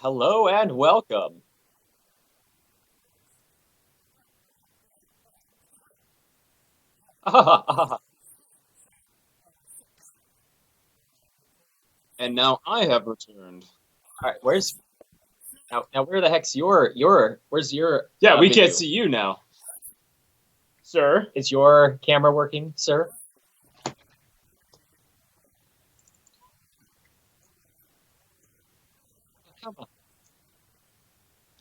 Hello and welcome. And now I have returned. All right, where's now? Where the heck's your? Where's your? Yeah, we can't video? see you now, sir. Is your camera working, sir? Come on,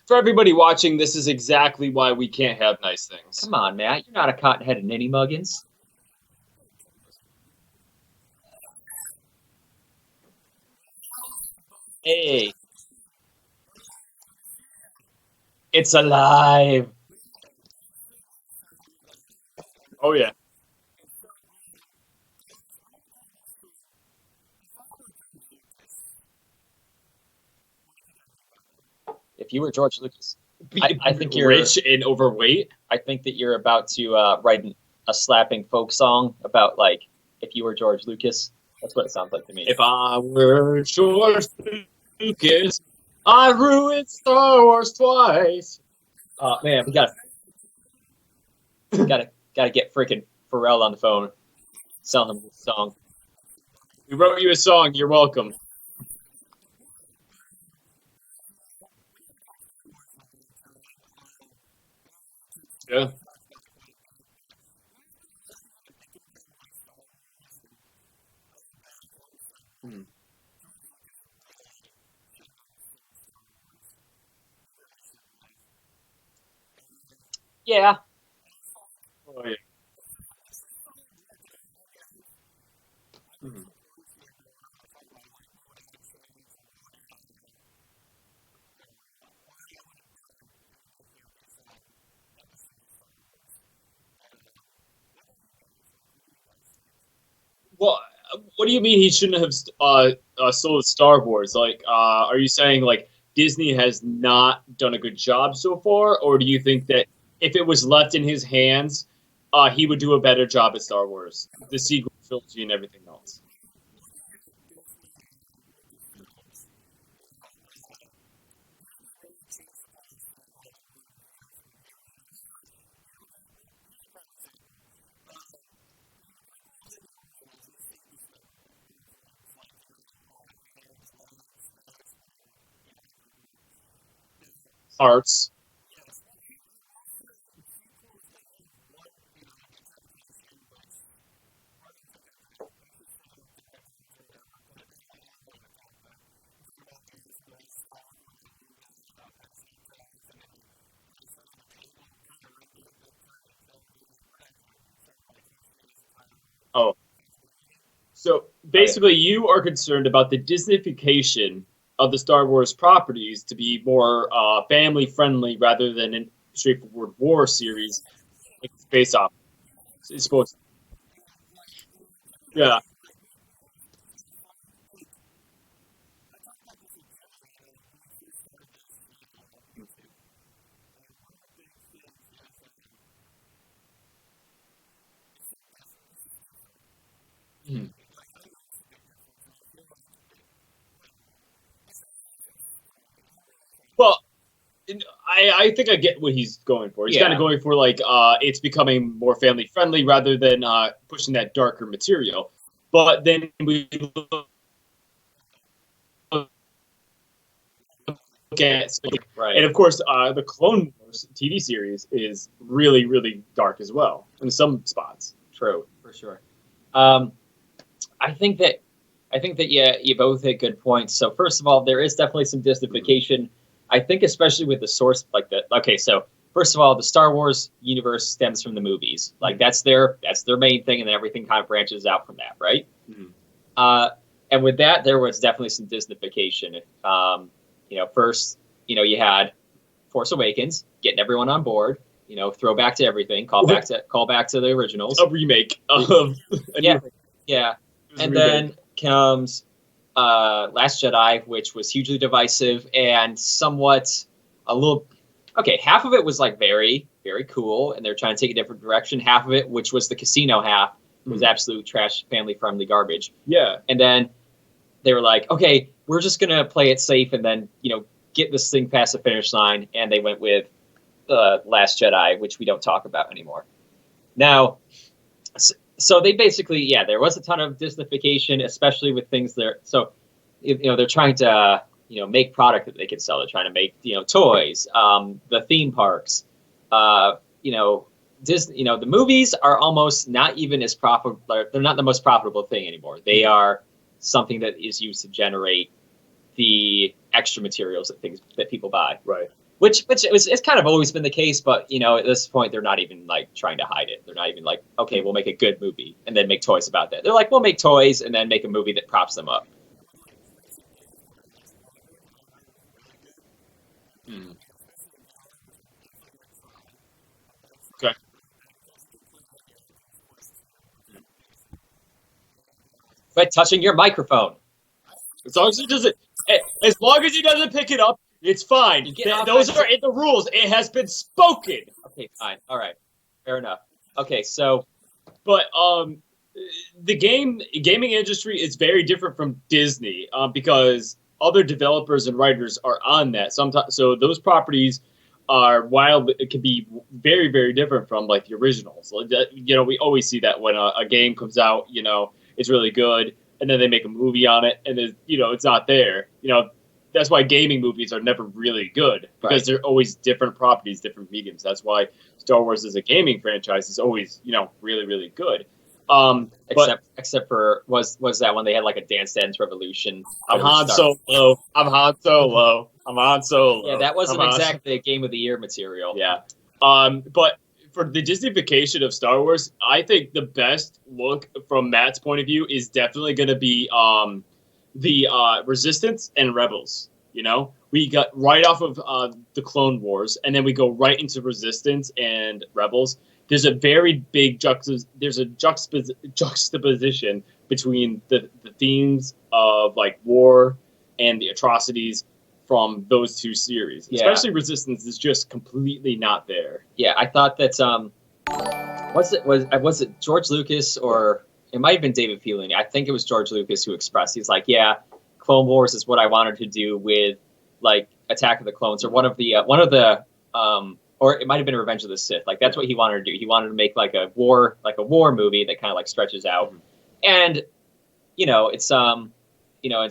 For everybody watching, this is exactly why we can't have nice things. come on, Matt. You're not a cotton-headed ninny muggins. Hey, it's alive. Oh yeah. If you were George Lucas, I think you're. Rich and overweight. I think that you're about to write a slapping folk song about like if you were George Lucas. That's what it sounds like to me. If I were George Lucas, I'd ruin Star Wars twice. Man, we gotta get freaking Pharrell on the phone, sell him this song. We wrote you a song. You're welcome. Yeah. Hmm. Yeah. Oh yeah. Hmm. Well, what do you mean he shouldn't have sold Star Wars? Like, are you saying like Disney has not done a good job so far, or do you think that if it was left in his hands, he would do a better job at Star Wars, the sequel trilogy, and everything else? Arts. Oh, so Oh yeah. basically, you are concerned about the Disneyfication of the Star Wars properties to be more family friendly rather than a straightforward war series like Space Opera. It's supposed. Yeah. Hmm. Well, I think I get what he's going for. He's kind of Yeah. going for like it's becoming more family friendly rather than pushing that darker material. But then we look at, Right. and of course, the Clone Wars TV series is really really dark as well in some spots. True. For sure. Um, I think that yeah, you both hit good points. So first of all, there is definitely some Disneyfication. I think especially with the source like that. Okay, so first of all, the Star Wars universe stems from the movies. Like that's their main thing, and then everything kind of branches out from that, right? Mhm. Uh, and with that, there was definitely some Disneyfication. First, you had Force Awakens, getting everyone on board. Throw back to everything, call back to the originals. A remake of a Yeah, new. yeah. It was a And remake. then comes Last Jedi, which was hugely divisive and somewhat a little. Okay, half of it was like very, very cool, and they're trying to take a different direction. Half of it, which was the casino half, was Mm. absolute trash, family friendly garbage. Yeah. And then they were like, okay, we're just gonna play it safe, and then get this thing past the finish line, and they went with Last Jedi, which we don't talk about anymore. Now, so they basically, yeah, there was a ton of Disneyfication, especially with things there. So, they're trying to, make product that they can sell. They're trying to make, toys, the theme parks, Disney, the movies are almost not even as profitable. They're not the most profitable thing anymore. They are something that is used to generate the extra materials that people buy. Right. Which it's kind of always been the case, but at this point they're not even like trying to hide it. They're not even like, okay, we'll make a good movie and then make toys about that. They're like, we'll make toys and then make a movie that props them up. Mm. Okay. But touching your microphone. As long as he doesn't, as long as he doesn't pick it up, it's fine. Those are in the rules. It has been spoken. Okay, fine. All right, fair enough. Okay, so, but the gaming industry is very different from Disney because other developers and writers are on that. Sometimes, so those properties are wild. It can be very, very different from like the originals. We always see that when a game comes out, it's really good, and then they make a movie on it, and then it's not there. That's why gaming movies are never really good because right. They're always different properties, different mediums. That's why Star Wars as a gaming franchise is always really, really good. Except for was that when they had like a Dance Dance Revolution? I'm Han Solo. I'm Han Solo. I'm Han Solo. Yeah, that wasn't exactly a Game of the Year material. Yeah. But for the Disneyfication of Star Wars, I think the best look from Matt's point of view is definitely going to be the Resistance and Rebels. We got right off of the Clone Wars, and then we go right into Resistance and Rebels. There's a very big juxtaposition between the themes of like war and the atrocities from those two series. Yeah. Especially Resistance is just completely not there. Yeah, I thought that was it George Lucas, or it might have been David Filoni. I think it was George Lucas who expressed, he's like, yeah, Clone Wars is what I wanted to do with like Attack of the Clones, or one of the or it might have been Revenge of the Sith. Like that's what he wanted to do. He wanted to make like a war movie that kind of like stretches out. Mm-hmm. And it's and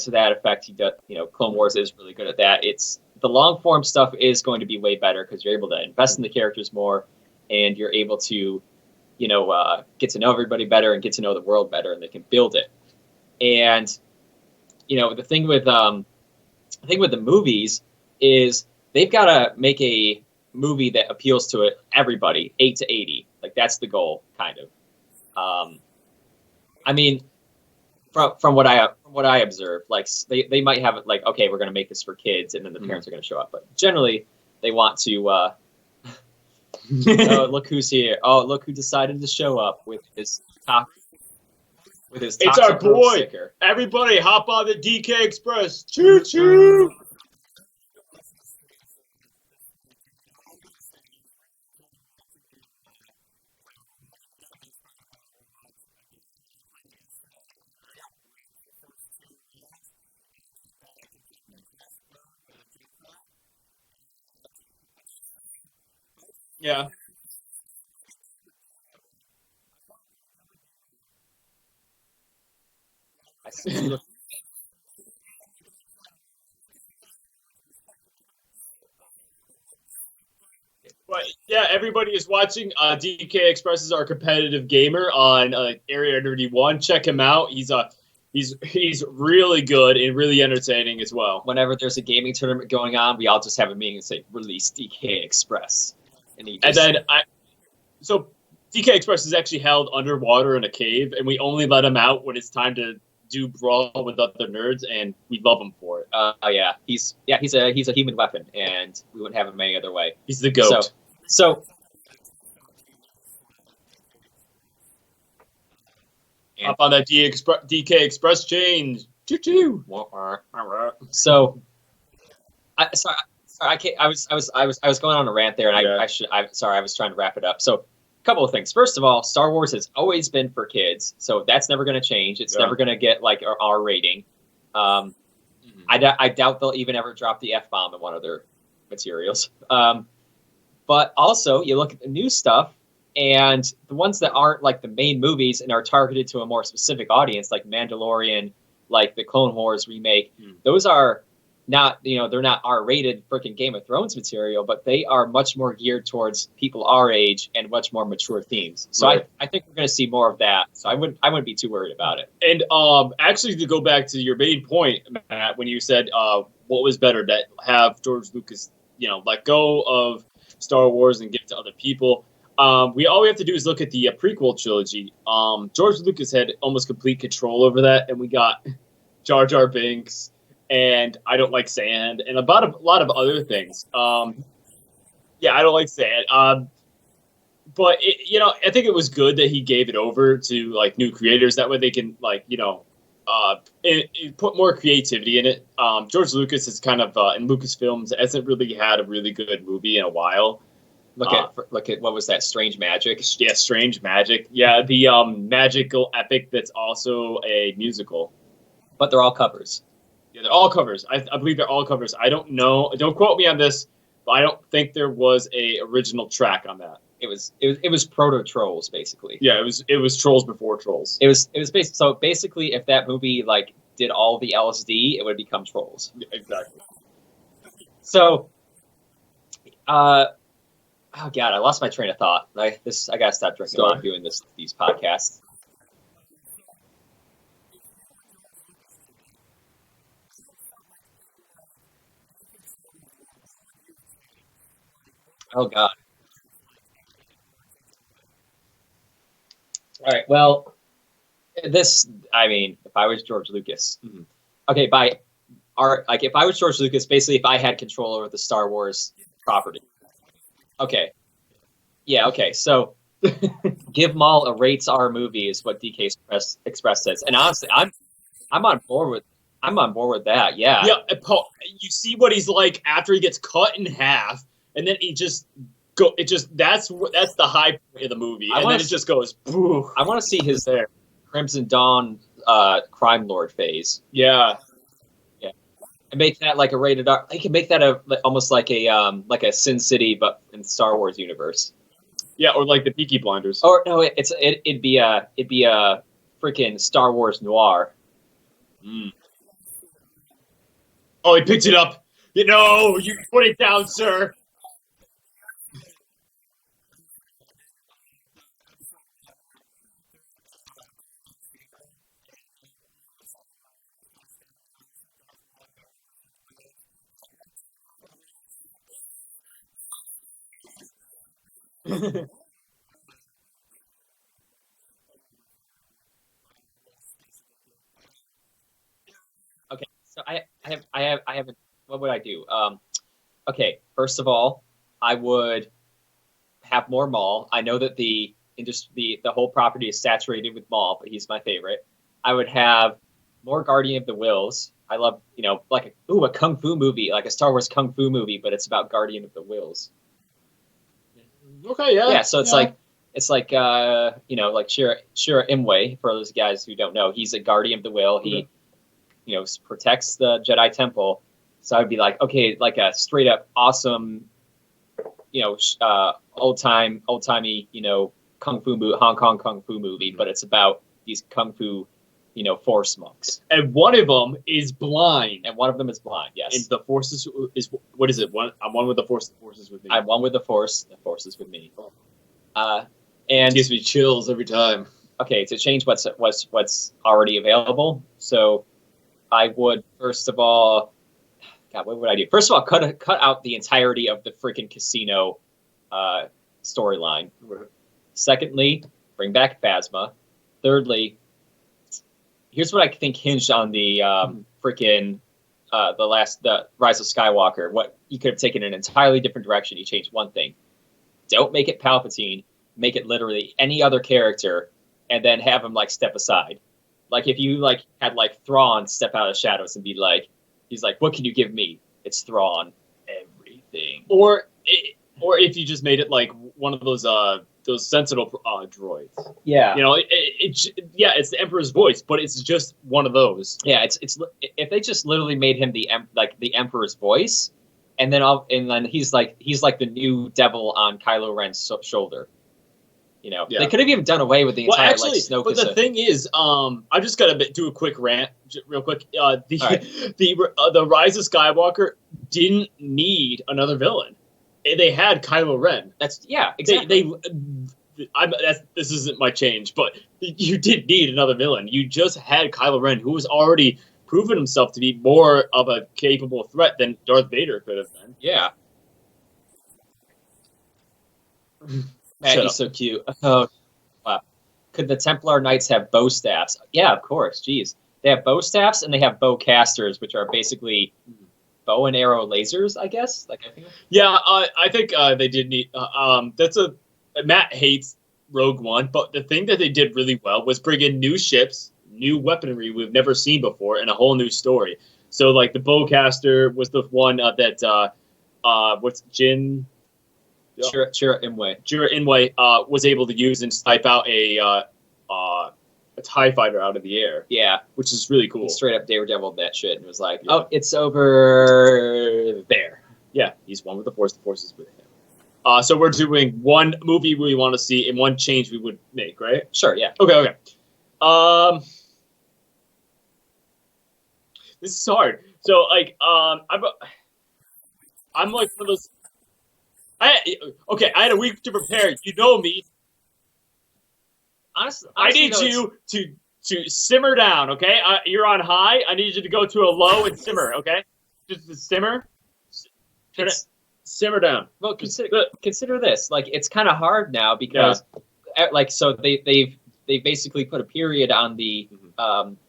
to that effect, he does, Clone Wars is really good at that. It's the long form stuff is going to be way better because you're able to invest in the characters more, and you're able to get to know everybody better and get to know the world better, and they can build it. And the thing with the movies is they've got to make a movie that appeals to everybody, 8 to 80. Like that's the goal, kind of. I mean, from what I observed, like they might have it like, okay, we're going to make this for kids, and then the parents are going to show up. But generally, they want to. Oh, look who's here! Oh, look who decided to show up with his top. It's our boy! Sticker. Everybody, hop on the DK Express! Choo choo! Yeah. But yeah, everybody is watching. DK Express is our competitive gamer on Area 91. Check him out. He's really good and really entertaining as well. Whenever there's a gaming tournament going on, we all just have a meeting and say, "Release DK Express," so DK Express is actually held underwater in a cave, and we only let him out when it's time to do brawl with other nerds, and we love him for it. Yeah, he's a human weapon, and we wouldn't have him any other way. He's the goat. So hop on that DK Express change. Choo-choo. So, I was going on a rant there, and I was trying to wrap it up. So, a couple of things. First of all, Star Wars has always been for kids, so that's never going to change. It's never going to get like an R rating. I doubt they'll even ever drop the F-bomb in one of their materials. But also, you look at the new stuff, and the ones that aren't like the main movies and are targeted to a more specific audience, like Mandalorian, like the Clone Wars remake, those are not, they're not R-rated freaking Game of Thrones material, but they are much more geared towards people our age and much more mature themes. So right. I think we're going to see more of that. So I wouldn't be too worried about it. And actually, to go back to your main point, Matt, when you said what was better, that have George Lucas, let go of Star Wars and give it to other people. All we have to do is look at the prequel trilogy. George Lucas had almost complete control over that, and we got Jar Jar Binks, and I Don't Like Sand, and about a lot of other things. I don't like sand. But I think it was good that he gave it over to like new creators. That way they can put more creativity in it. George Lucas is kind of in Lucasfilms hasn't really had a really good movie in a while. Look at what was that? Strange Magic. Yeah, Strange Magic. Yeah, the magical epic that's also a musical. But they're all covers. Yeah, they're all covers. I believe they're all covers. I don't know. Don't quote me on this, but I don't think there was a original track on that. It was proto Trolls, basically. Yeah, it was Trolls before Trolls. It was basically if that movie like did all the LSD, it would become Trolls. Yeah, exactly. So, oh god, I lost my train of thought. I gotta stop drinking while I'm doing these podcasts. Oh god. All right. Well, if I was George Lucas, okay, if I was George Lucas, basically, if I had control over the Star Wars property, okay, yeah, okay, so give Maul a rates R movie is what DK Express says, and honestly, I'm on board with that. Yeah, yeah. Paul, you see what he's like after he gets cut in half, and then he just. That's the high point of the movie, and then it just goes. Poof. I want to see his Crimson Dawn crime lord phase. Yeah, and make that like a rated R. They can make that almost like a Sin City, but in Star Wars universe. Yeah, or like the Peaky Blinders. Or no, it'd be a freaking Star Wars noir. Oh, he picked it up. You put it down, sir. Okay, so I have what would I do? Okay, first of all, I would have more Maul. I know that the whole property is saturated with Maul, but he's my favorite. I would have more Guardian of the Wills. I love, like a kung fu movie, like a Star Wars kung fu movie, but it's about Guardian of the Wills. Okay, yeah. Yeah, so it's like like Shira Imwe, for those guys who don't know, he's a Guardian of the Will. He protects the Jedi Temple. So I'd be like, okay, like a straight up awesome, old timey, kung fu movie, Hong Kong kung fu movie, but it's about these kung fu, force monks. And one of them is blind. Yes. And the force is what is it? I'm one with the force. The force is with me. I'm one with the force. The force is with me. And it gives me chills every time. Okay, to change what's already available. So I would first of all, God, what would I do? First of all, cut out the entirety of the freaking casino storyline. Secondly, bring back Phasma. Thirdly, here's what I think hinged on the freaking the Rise of Skywalker. What you could have taken an entirely different direction. You changed one thing. Don't make it Palpatine. Make it literally any other character, and then have him like step aside. Like if you like had like Thrawn step out of the shadows and be like, he's like, what can you give me? It's Thrawn, everything. Or if you just made it like one of those those Sentinel droids. Yeah. Yeah, it's the Emperor's voice, but it's just one of those. Yeah, it's if they just literally made him the Emperor's voice, and then he's like the new devil on Kylo Ren's shoulder. They could have even done away with the entire Snoke. But the thing is, I just gotta do a quick rant, real quick. The Rise of Skywalker didn't need another villain. They had Kylo Ren. Exactly. This isn't my change, but you did need another villain. You just had Kylo Ren, who was already proven himself to be more of a capable threat than Darth Vader could have been. Yeah. Man, he's so cute. Oh, wow. Could the Templar Knights have bow staffs? Yeah, of course. Jeez. They have bow staffs and they have bow casters, which are basically bow and arrow lasers, I guess. Yeah, I think they did need. Matt hates Rogue One, but the thing that they did really well was bring in new ships, new weaponry we've never seen before, and a whole new story. So, like, the bowcaster was the one that what's Jin? Chira Inway was able to use and snipe out a TIE fighter out of the air. Yeah. Which is really cool. He straight up Daredevil that shit and was like, oh, it's over there. Yeah, he's one with the Force. The Force is with him. So we're doing one movie we want to see and one change we would make, right? Sure, yeah. Okay. This is hard. So, like, I'm like one of those... I had a week to prepare. You know me. Honestly, I need you to simmer down, okay? You're on high. I need you to go to a low and simmer, okay? Just to simmer. Simmer down. Well, consider this. Like, it's kind of hard now because, so they've basically put a period on the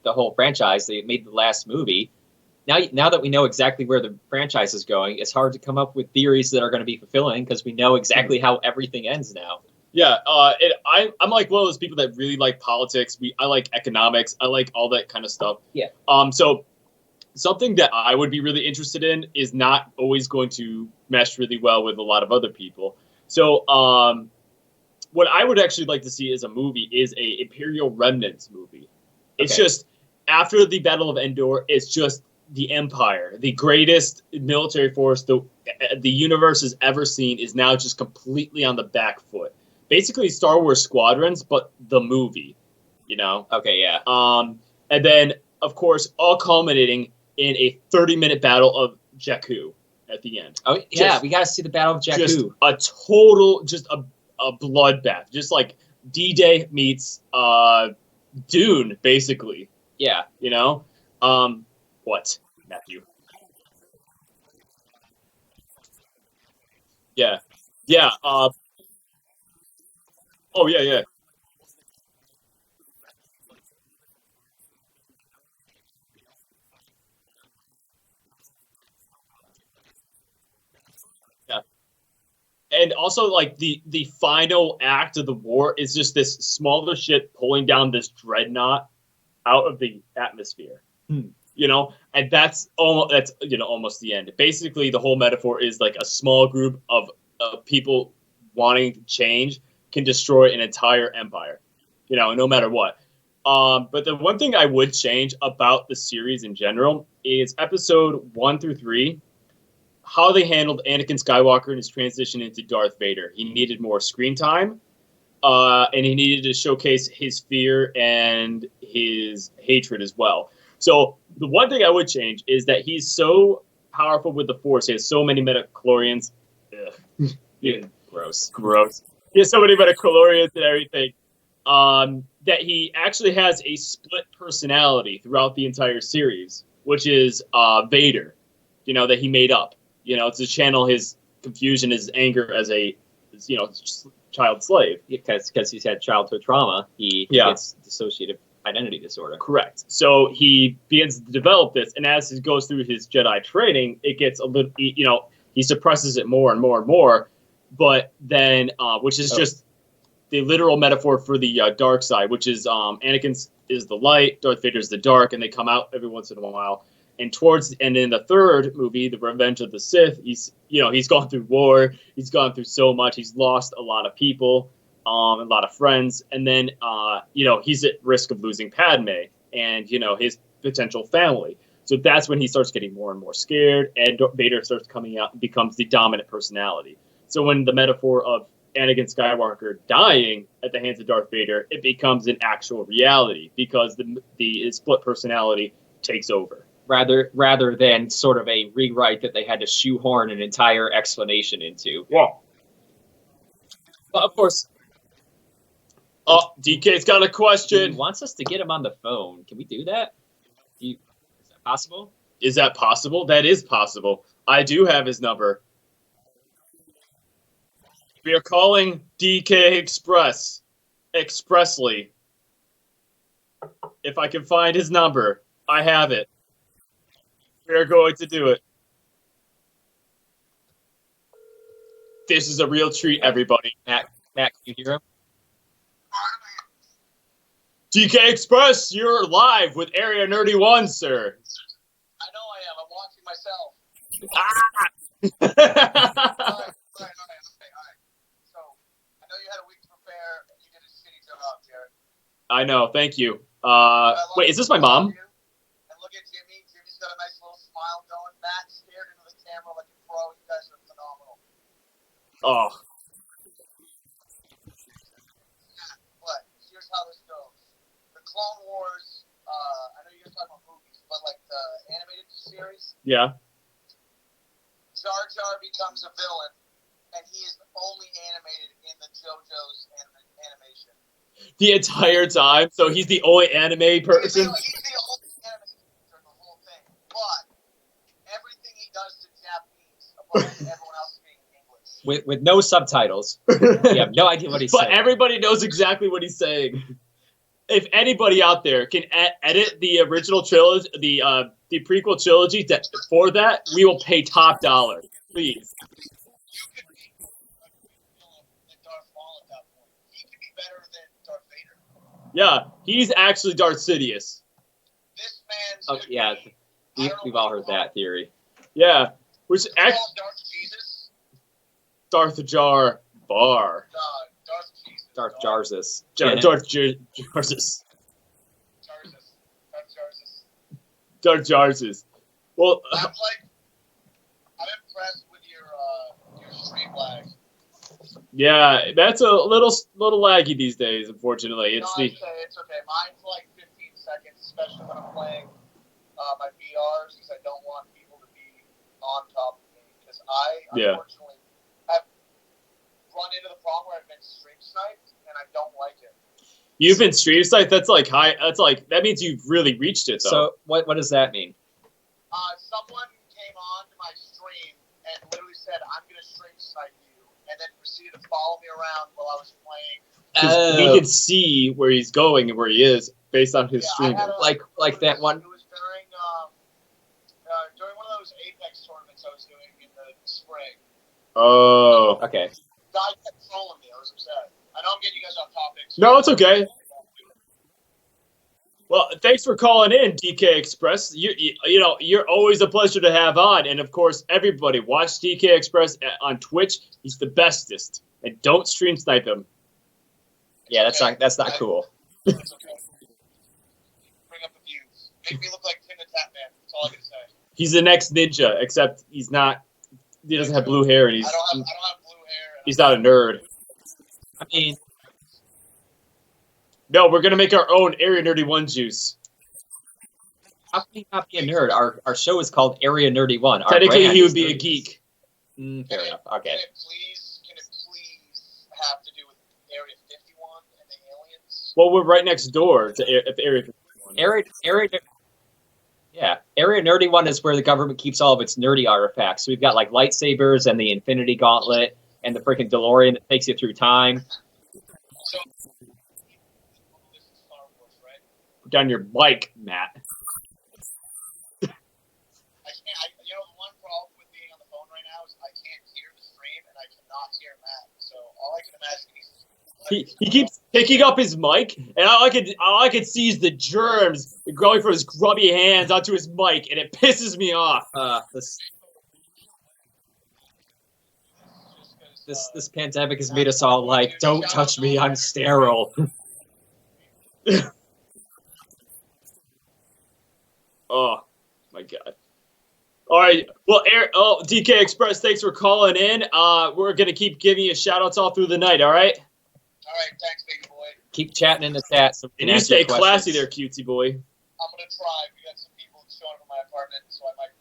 whole franchise. They made the last movie. Now that we know exactly where the franchise is going, it's hard to come up with theories that are going to be fulfilling because we know exactly how everything ends now. Yeah, I'm like one of those people that really like politics. I like economics. I like all that kind of stuff. Yeah. So something that I would be really interested in is not always going to mesh really well with a lot of other people. So what I would actually like to see as a movie is a Imperial Remnants movie. It's just after the Battle of Endor, it's just the Empire, the greatest military force the universe has ever seen, is now just completely on the back foot. Basically, Star Wars Squadrons, but the movie, Okay, yeah. And then, of course, all culminating in a 30-minute battle of Jakku at the end. Oh, yeah, we got to see the Battle of Jakku. Just a total, a bloodbath. Just like D-Day meets Dune, basically. Yeah. What, Matthew? Yeah. Yeah. Oh, yeah. Yeah. And also, like, the final act of the war is just this smaller ship pulling down this dreadnought out of the atmosphere. And that's almost the end. Basically, the whole metaphor is like a small group of people wanting to change can destroy an entire empire, no matter what. But the one thing I would change about the series in general is episode 1 through 3, how they handled Anakin Skywalker and his transition into Darth Vader. He needed more screen time, and he needed to showcase his fear and his hatred as well. So the one thing I would change is that he's so powerful with the Force. He has so many midichlorians. Yeah. Gross. He has so many midichlorians and everything. That he actually has a split personality throughout the entire series, which is Vader. That he made up. To channel his confusion, his anger as a child slave. Because he's had childhood trauma. He gets dissociative identity disorder. Correct. So he begins to develop this, and as he goes through his Jedi training, it gets a little, he suppresses it more and more and more. But then, which is just the literal metaphor for the dark side, which is Anakin is the light, Darth Vader is the dark, and they come out every once in a while. And in the third movie, The Revenge of the Sith, he's gone through war, he's gone through so much, he's lost a lot of people. a lot of friends, and then he's at risk of losing Padme and his potential family. So that's when he starts getting more and more scared, and Vader starts coming out and becomes the dominant personality. So when the metaphor of Anakin Skywalker dying at the hands of Darth Vader, it becomes an actual reality because the split personality takes over. Rather than sort of a rewrite that they had to shoehorn an entire explanation into. Yeah. But of course. Oh, DK's got a question. He wants us to get him on the phone. Can we do that? Is that possible? Is that possible? That is possible. I do have his number. We are calling DK expressly. If I can find his number, I have it. We are going to do it. This is a real treat, everybody. Matt, can you hear him? DK Express, you're live with Area Nerdy 1, sir. I know I am. I'm watching myself. Ah! All right. So, I know you had a week to prepare, and you did a shitty job, Jared. I know, thank you. Wait, is this my mom? And look at Jimmy. Jimmy's got a nice little smile going. Matt stared into the camera like a pro. You guys are phenomenal. Oh. But here's how this goes. The Clone Wars, I know you guys talking about movies, but like the animated series, Yeah. Jar Jar becomes a villain, and he is only animated in the JoJo's animation. The entire time, so he's the only anime person. He's the only animated during the whole thing, but everything he does is in Japanese, apart from everyone else being English. With no subtitles. You have no idea what he's saying. But everybody knows exactly what he's saying. If anybody out there can edit the original trilogy, the prequel trilogy for that, we will pay top dollar. Please. You could be than Darth Maul at that point. He could be better than Darth Vader. Yeah, he's actually Darth Sidious. This man's Oh, yeah. We've all heard that theory. Yeah, which Darth Jesus. Darth Jar Bar. Darth Jesus. Darth Jarzus. Darth Jarzus. Darth Jarzus. Well, I'm impressed with your stream lag. Yeah, that's a little laggy these days. Unfortunately, It's okay. Mine's like 15 seconds, especially when I'm playing my VRs, because I don't want people to be on top of me. Because unfortunately have run into the problem where I've been stream sniped, and I don't like it. You've been stream sniped? That's like high. That's like that means you've really reached it, though. So what does that mean? Someone came on to my stream and literally said, "I'm going to stream snipe you," and then proceeded to follow me around while I was playing. Because he can see where he's going and where he is based on his stream. Like that one. It was during one of those Apex tournaments I was doing in the spring. Oh. Okay. Guy kept trolling me. I was upset. I know I'm getting you guys off topic. So No, it's okay. Well, thanks for calling in, DK Express. You're always a pleasure to have on, and of course, everybody watch DK Express on Twitch. He's the bestest, and don't stream snipe him. Yeah, that's not cool. It's okay. Bring up the views. Make me look like Tim the Tap Man. That's all I gotta say. He's the next ninja, except he's not. He doesn't have blue hair, and I don't have blue hair. he's not a nerd. I mean, no, we're gonna make our own Area Nerdy 1 juice. how can he not be a nerd? Our show is called Area Nerdy 1. Technically, he would be a geek. Fair enough. Okay. Can it please have to do with Area 51 and the aliens? Well, we're right next door to Area 51. Area Nerdy 1 is where the government keeps all of its nerdy artifacts. So we've got like lightsabers and the Infinity Gauntlet and the freaking DeLorean that takes you through time. So, this is Star Wars, right? Put down your mic, Matt. The one problem with being on the phone right now is I can't hear the stream and I cannot hear Matt. So all I can imagine He keeps picking up his mic, and all I could see is the germs growing from his grubby hands onto his mic, and it pisses me off. Just because this pandemic has made us all like, don't touch me, I'm sterile. Oh my god. All right. Well, DK Express, thanks for calling in. We're gonna keep giving you shout outs all through the night. All right. All right, thanks, baby boy. Keep chatting in the chat. So And you stay classy there, cutesy boy. I'm gonna try. We got some people showing up at my apartment, so I might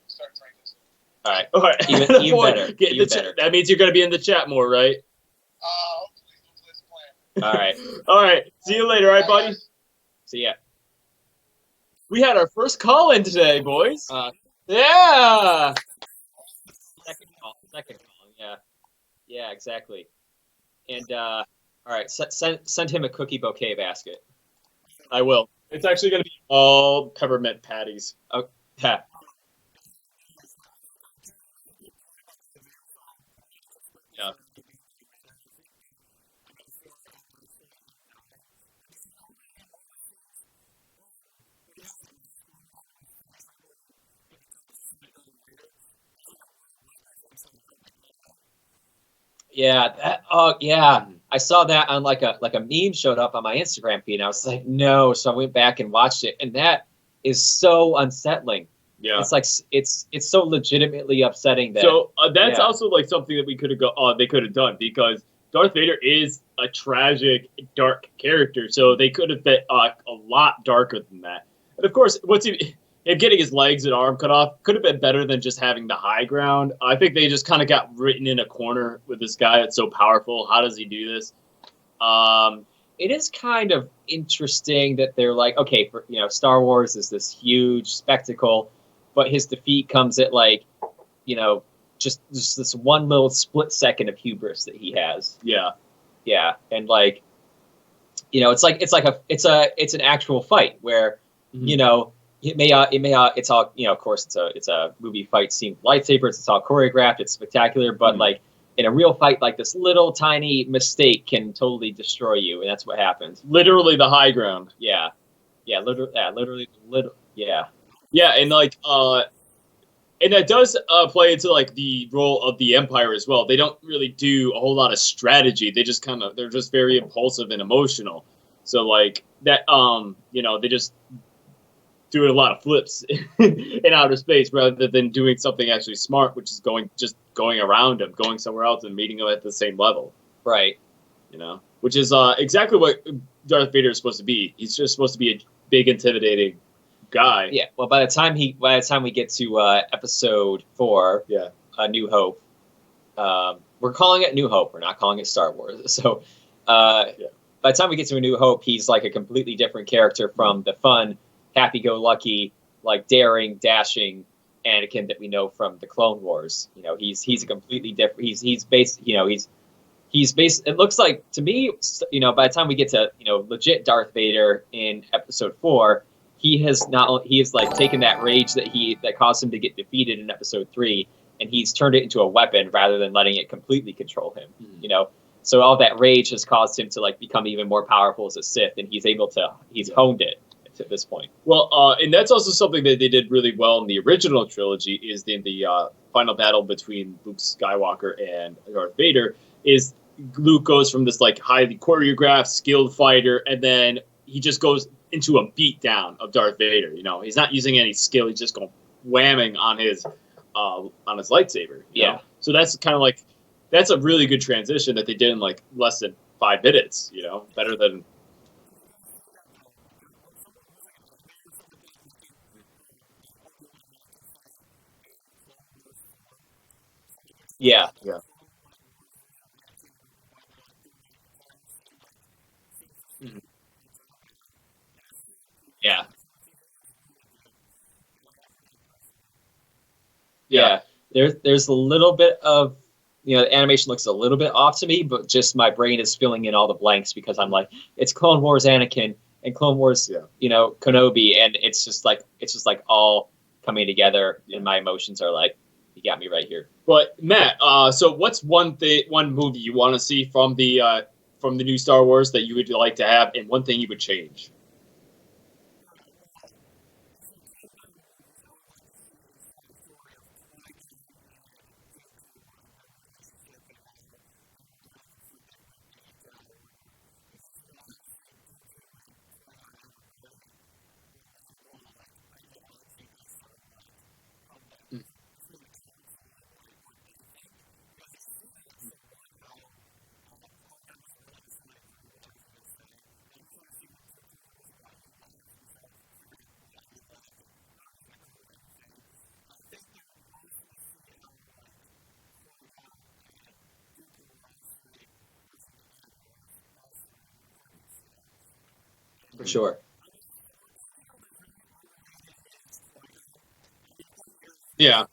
start drinking soon. All right. All right. Even Boy, better. get Even the better. that means you're gonna be in the chat more, right? Hopefully this plan. All right. All right. See you later, all right, buddy? See ya. We had our first call in today, boys. Yeah. Second call. Yeah. Yeah, exactly. And all right, send him a cookie bouquet basket. I will. It's actually gonna be all peppermint patties. Oh, yeah. Yeah. Yeah, that. Oh, yeah. I saw that on like a meme showed up on my Instagram feed. And I was like, no. So I went back and watched it, and that is so unsettling. Yeah. It's like it's so legitimately upsetting that. So that's yeah. also like something that we could have they could have done, because Darth Vader is a tragic, dark character. So they could have been a lot darker than that. And of course, him getting his legs and arm cut off could have been better than just having the high ground. I think they just kind of got written in a corner with this guy that's so powerful. How does he do this? It is kind of interesting that they're like, okay, for Star Wars is this huge spectacle, but his defeat comes at like, just this one little split second of hubris that he has. Yeah. Yeah, and like, it's an actual fight where, Mhm. it's all, of course it's a movie fight scene with lightsabers, it's all choreographed, it's spectacular, but Mhm. like in a real fight, like this little tiny mistake can totally destroy you, and that's what happens. Literally the high ground. Yeah, literally, yeah. Yeah, and like and that does play into like the role of the Empire as well. They don't really do a whole lot of strategy. They're just very impulsive and emotional. So like that, they just do a lot of flips in outer space rather than doing something actually smart, which is going around them, going somewhere else and meeting them at the same level. Right. Which is exactly what Darth Vader is supposed to be. He's just supposed to be a big, intimidating guy. Yeah. Well, by the time we get to episode 4, Yeah. A New Hope, we're calling it New Hope. We're not calling it Star Wars. So, by the time we get to A New Hope, he's like a completely different character from the fun, happy-go-lucky, like daring, dashing Anakin that we know from the Clone Wars. He's a completely different. He's based. He's based. It looks like to me, by the time we get to legit Darth Vader in episode 4. He has like taken that rage that caused him to get defeated in episode 3, and he's turned it into a weapon rather than letting it completely control him. Mm-hmm. So all that rage has caused him to like become even more powerful as a Sith, and he's honed it at this point. Well, and that's also something that they did really well in the original trilogy. Is in the final battle between Luke Skywalker and Darth Vader. Is Luke goes from this like highly choreographed, skilled fighter, and then he just goes into a beatdown of Darth Vader. He's not using any skill. He's just going whamming on his lightsaber. Yeah. So that's kind of like that's a really good transition that they did in like less than 5 minutes. Better than. Yeah. Yeah. Mhm. Yeah. Yeah. There's a little bit of the animation looks a little bit off to me, but just my brain is filling in all the blanks because I'm like, it's Clone Wars Anakin and Clone Wars, Kenobi, and it's just like all coming together, and my emotions are like, you got me right here. But Matt, so what's one movie you want to see from the new Star Wars that you would like to have, and one thing you would change? for sure. Yeah.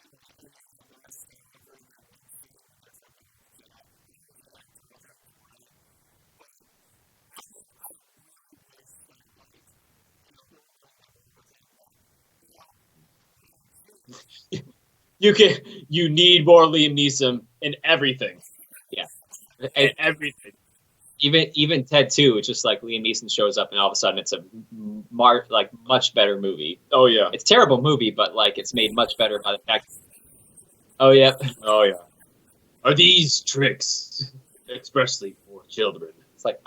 You need more Liam Neeson in everything. Yeah. In everything. Even Ted 2, it's just like Liam Neeson shows up and all of a sudden it's a much better movie. Oh yeah. It's a terrible movie, but like it's made much better by the fact. Oh yeah. Oh yeah. Are these tricks expressly for children? It's like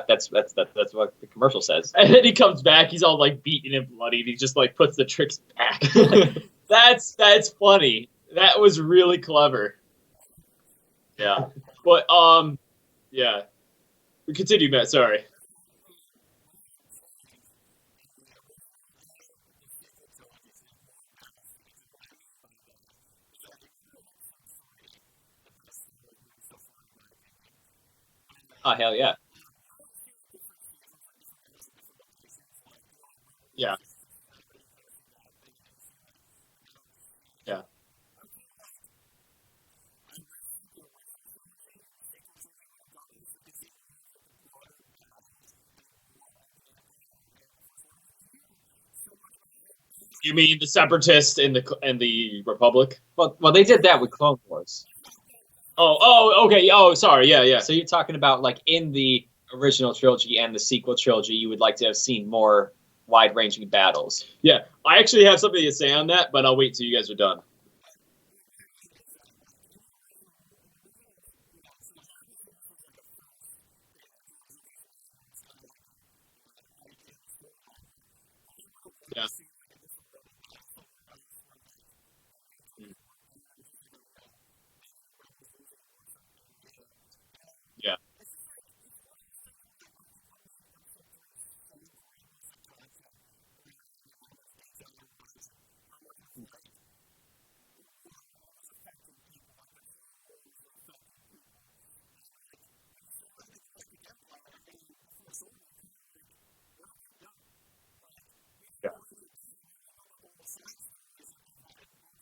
that's what the commercial says. And then he comes back, he's all like beaten and bloody, and he just like puts the tricks back. That's funny. That was really clever. Yeah. But yeah. Continue, Matt, sorry. Oh hell yeah. Yeah. Yeah. You mean the separatists and the Republic? Well, they did that with Clone Wars. Oh, okay. Oh, sorry. Yeah, yeah. So you're talking about like in the original trilogy and the sequel trilogy, you would like to have seen more wide-ranging battles. Yeah, I actually have something to say on that, but I'll wait till you guys are done. Yeah. Yeah. Yeah.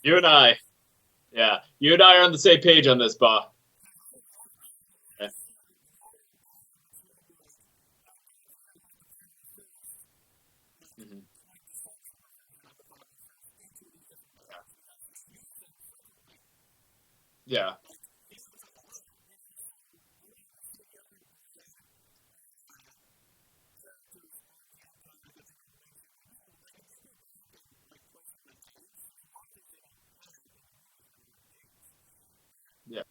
You and I. Yeah. You and I are on the same page on this, Ba. Yeah. Mhm. Yeah. Yeah.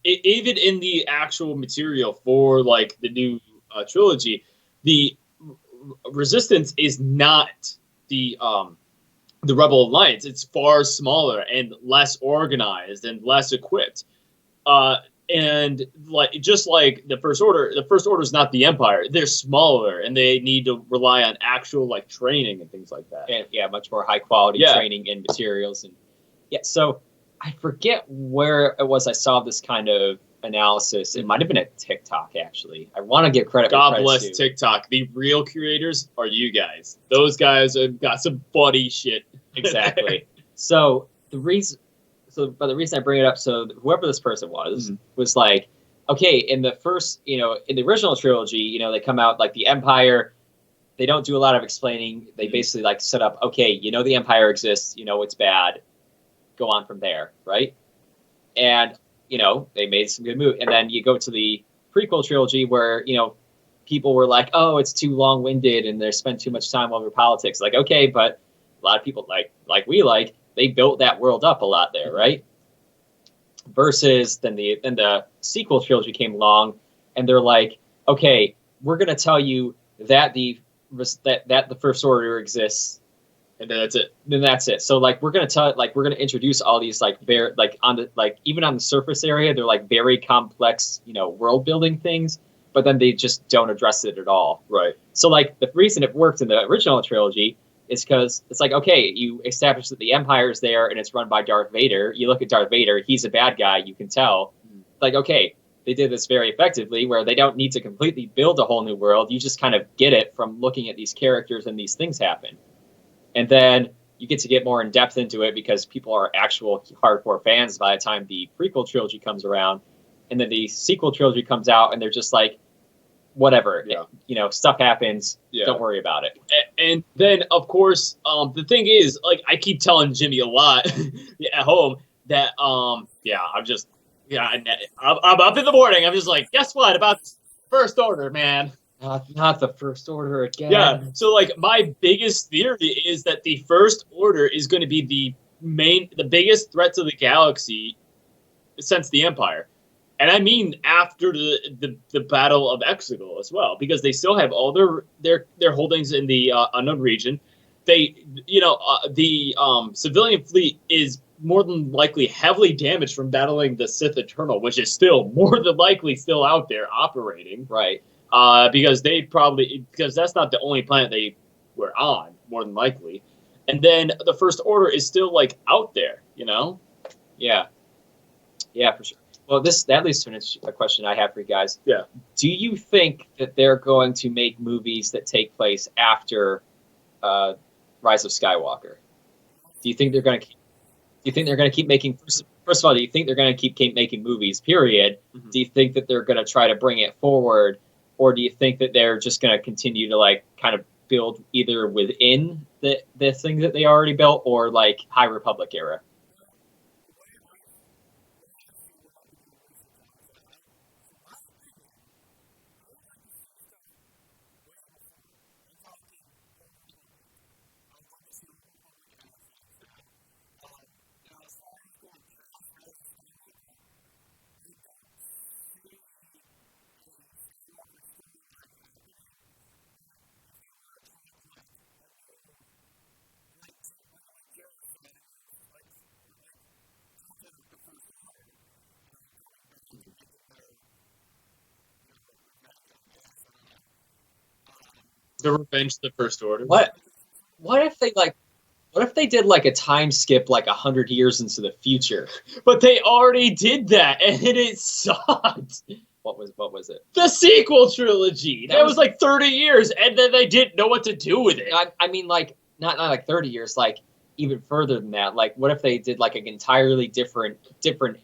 Even in the actual material for like the new trilogy, the resistance is not the Rebel Alliance. It's far smaller and less organized and less equipped. Uh, and like just like the First Order is not the Empire. They're smaller and they need to rely on actual like training and things like that. And yeah, much more high quality Yeah. training and materials. And yeah, so I forget where it was I saw this kind of analysis. It might have been at TikTok, actually. I want to give credit. God bless TikTok. The real creators are you guys. Those guys have got some buddy shit. Exactly. So the reason I bring it up, so whoever this person was like, okay, in the first, in the original trilogy, they come out like the Empire. They don't do a lot of explaining. They basically like set up, okay, the Empire exists. It's bad. Go on from there, right? And they made some good moves. And then you go to the prequel trilogy where people were like, oh, it's too long-winded and they spent too much time over politics. Like, okay, but a lot of people they built that world up a lot there, right? Versus then the sequel trilogy came along and they're like, okay, we're gonna tell you that the First Order exists And then that's it. Then that's it. So like we're gonna introduce all these like even on the surface area, they're like very complex, world building things, but then they just don't address it at all. Right. So like the reason it worked in the original trilogy is because it's like, okay, you establish that the Empire is there and it's run by Darth Vader. You look at Darth Vader, he's a bad guy, you can tell. Like, okay, they did this very effectively where they don't need to completely build a whole new world. You just kind of get it from looking at these characters and these things happen. And then you get to get more in depth into it because people are actual hardcore fans by the time the prequel trilogy comes around. And then the sequel trilogy comes out and they're just like, whatever, stuff happens. Yeah. Don't worry about it. And then, of course, the thing is, like, I keep telling Jimmy a lot at home that, I'm up in the morning. I'm just like, guess what about First Order, man? Not the First Order again. Yeah. So, like, my biggest theory is that the First Order is going to be the biggest threat to the galaxy since the Empire. And I mean after the Battle of Exegol as well, because they still have all their holdings in the unknown region. They, the civilian fleet is more than likely heavily damaged from battling the Sith Eternal, which is still more than likely still out there operating. Right. Because that's not the only planet they were on, more than likely. And then the First Order is still like out there, Yeah. Yeah, for sure. Well, that leads to a question I have for you guys. Yeah. Do you think that they're going to make movies that take place after Rise of Skywalker? Do you think they're going to keep making? First of all, do you think they're going to keep making movies? Period. Mm-hmm. Do you think that they're going to try to bring it forward, or do you think that they're just going to continue to like kind of build either within the thing that they already built, or like High Republic era? The Revenge of the First Order. What if they did like a time skip like 100 years into the future? But they already did that, and it sucked. What was it? The sequel trilogy. That was like 30 years, and then they didn't know what to do with it. I mean, like not like 30 years, like even further than that. Like, what if they did like an entirely different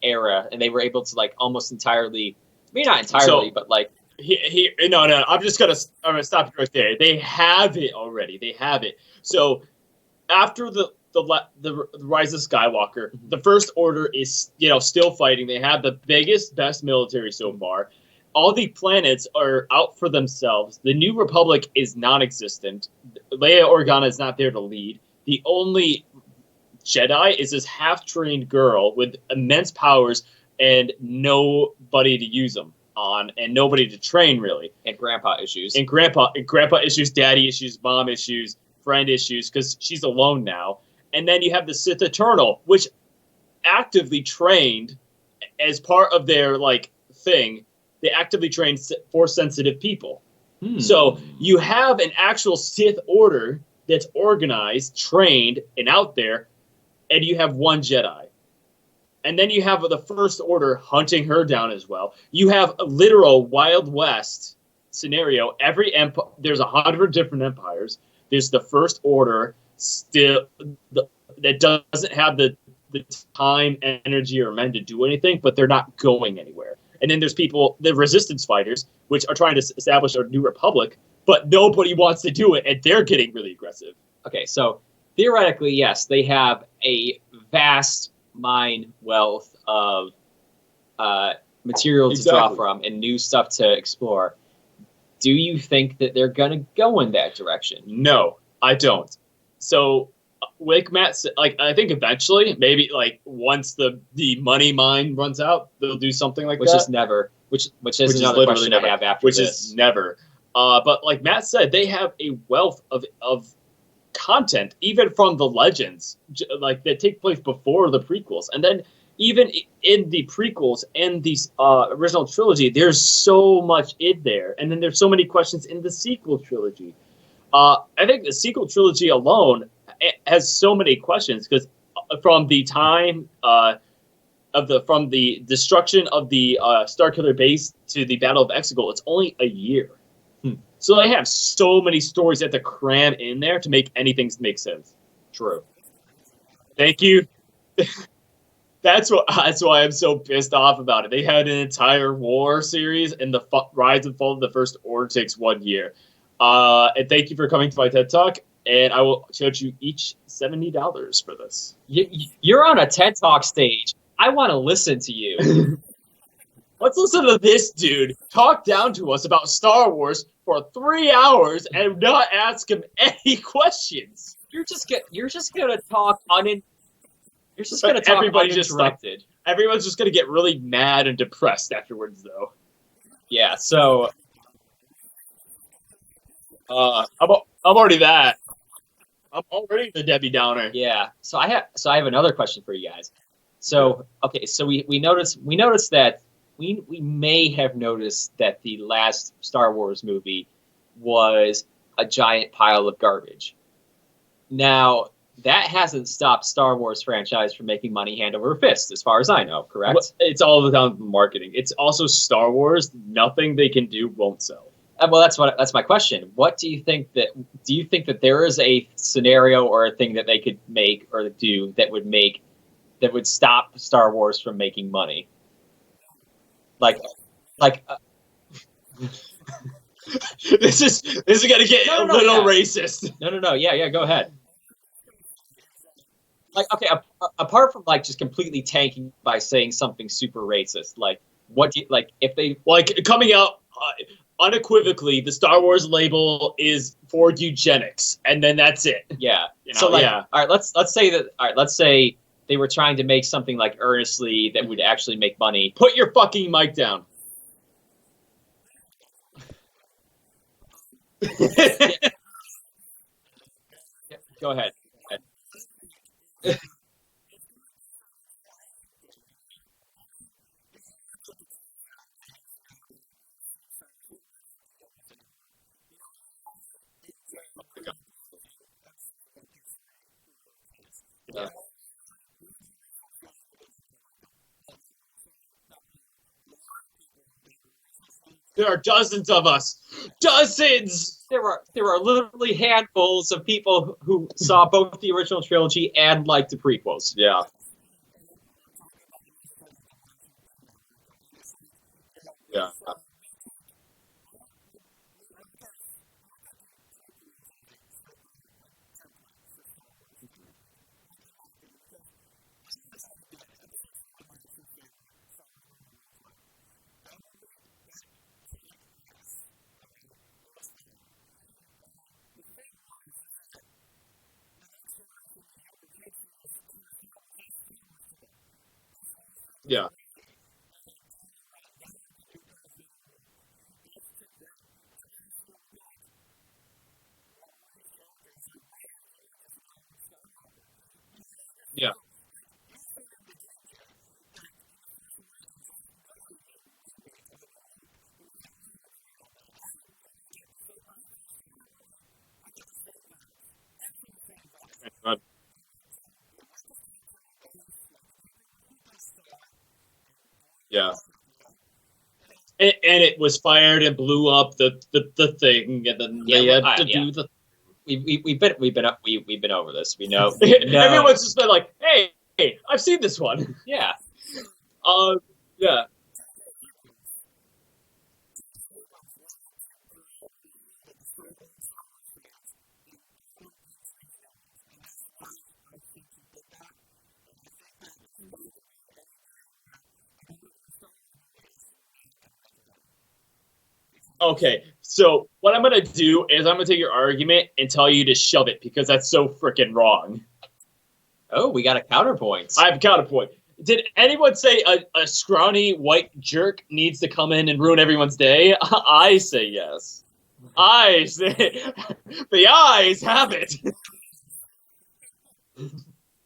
era, and they were able to like almost entirely, maybe not entirely, but like. No. I'm gonna stop you right there. They have it already. They have it. So after the Rise of Skywalker, mm-hmm. the First Order is still fighting. They have the best military so far. All the planets are out for themselves. The New Republic is non-existent. Leia Organa is not there to lead. The only Jedi is this half-trained girl with immense powers and nobody to use them on, and nobody to train really, and grandpa issues, daddy issues, mom issues, friend issues, because she's alone now. And then you have the Sith Eternal, which actively trained as part of their like thing. They actively trained Force sensitive people. So you have an actual Sith Order that's organized, trained, and out there, and you have one Jedi. And then you have the First Order hunting her down as well. You have a literal Wild West scenario. There's 100 different empires. There's the First Order still that doesn't have the time, energy, or men to do anything, but they're not going anywhere. And then there's the Resistance fighters, which are trying to establish a new republic, but nobody wants to do it, and they're getting really aggressive. Okay, so theoretically, yes, they have a vast mine wealth of material to draw from and new stuff to explore. Do you think that they're going to go in that direction? No, I don't. So, like Matt said, I think eventually, maybe once the money mine runs out, they'll do something like that. Which is another question I have after this. Which is never. But like Matt said, they have a wealth of content, even from the legends, like that take place before the prequels, and then even in the prequels and the original trilogy, there's so much in there, and then there's so many questions in the sequel trilogy. I think the sequel trilogy alone has so many questions because from the time from the destruction of the Starkiller base to the Battle of Exegol, it's only a year. So they have so many stories that to cram in there to make anything make sense. True. Thank you. That's why I'm so pissed off about it. They had an entire war series, and the rise and fall of the First Order takes 1 year. And thank you for coming to my TED Talk, and I will charge you each $70 for this. You're on a TED Talk stage. I want to listen to you. Let's listen to this dude talk down to us about Star Wars for 3 hours and not ask him any questions. You're just gonna talk You're just gonna talk uninterrupted. Everyone's just gonna get really mad and depressed afterwards, though. Yeah. So, I'm already that. I'm already the Debbie Downer. Yeah. So I have another question for you guys. So okay. So we noticed that we may have noticed that the last Star Wars movie was a giant pile of garbage. Now, that hasn't stopped Star Wars franchise from making money hand over fist, as far as I know, correct? Well, it's all down to marketing. It's also Star Wars. Nothing they can do won't sell. Well, that's my question. What do you think that there is a scenario or a thing that they could make or do that would stop Star Wars from making money? Like this is gonna get a little racist. No. Yeah. Go ahead. Like, okay, apart from like just completely tanking by saying something super racist, like what do you like if they like coming out unequivocally? The Star Wars label is for eugenics, and then that's it. Yeah. You know, so like, yeah. All right, let's say they were trying to make something like earnestly that would actually make money. Put your fucking mic down. Yeah, go ahead. There are dozens of us. Dozens! There are literally handfuls of people who saw both the original trilogy and liked the prequels. Yeah. Yeah. Yeah. Yeah. Yeah. And it was fired and blew up the thing, and then they had to do the. We've been over this. We know. Everyone's just been like, hey, I've seen this one. Yeah. Yeah. Okay, so what I'm gonna do is I'm gonna take your argument and tell you to shove it because that's so freaking wrong. Oh, we got a counterpoint. I have a counterpoint. Did anyone say a scrawny white jerk needs to come in and ruin everyone's day? I say yes. I say the eyes have it.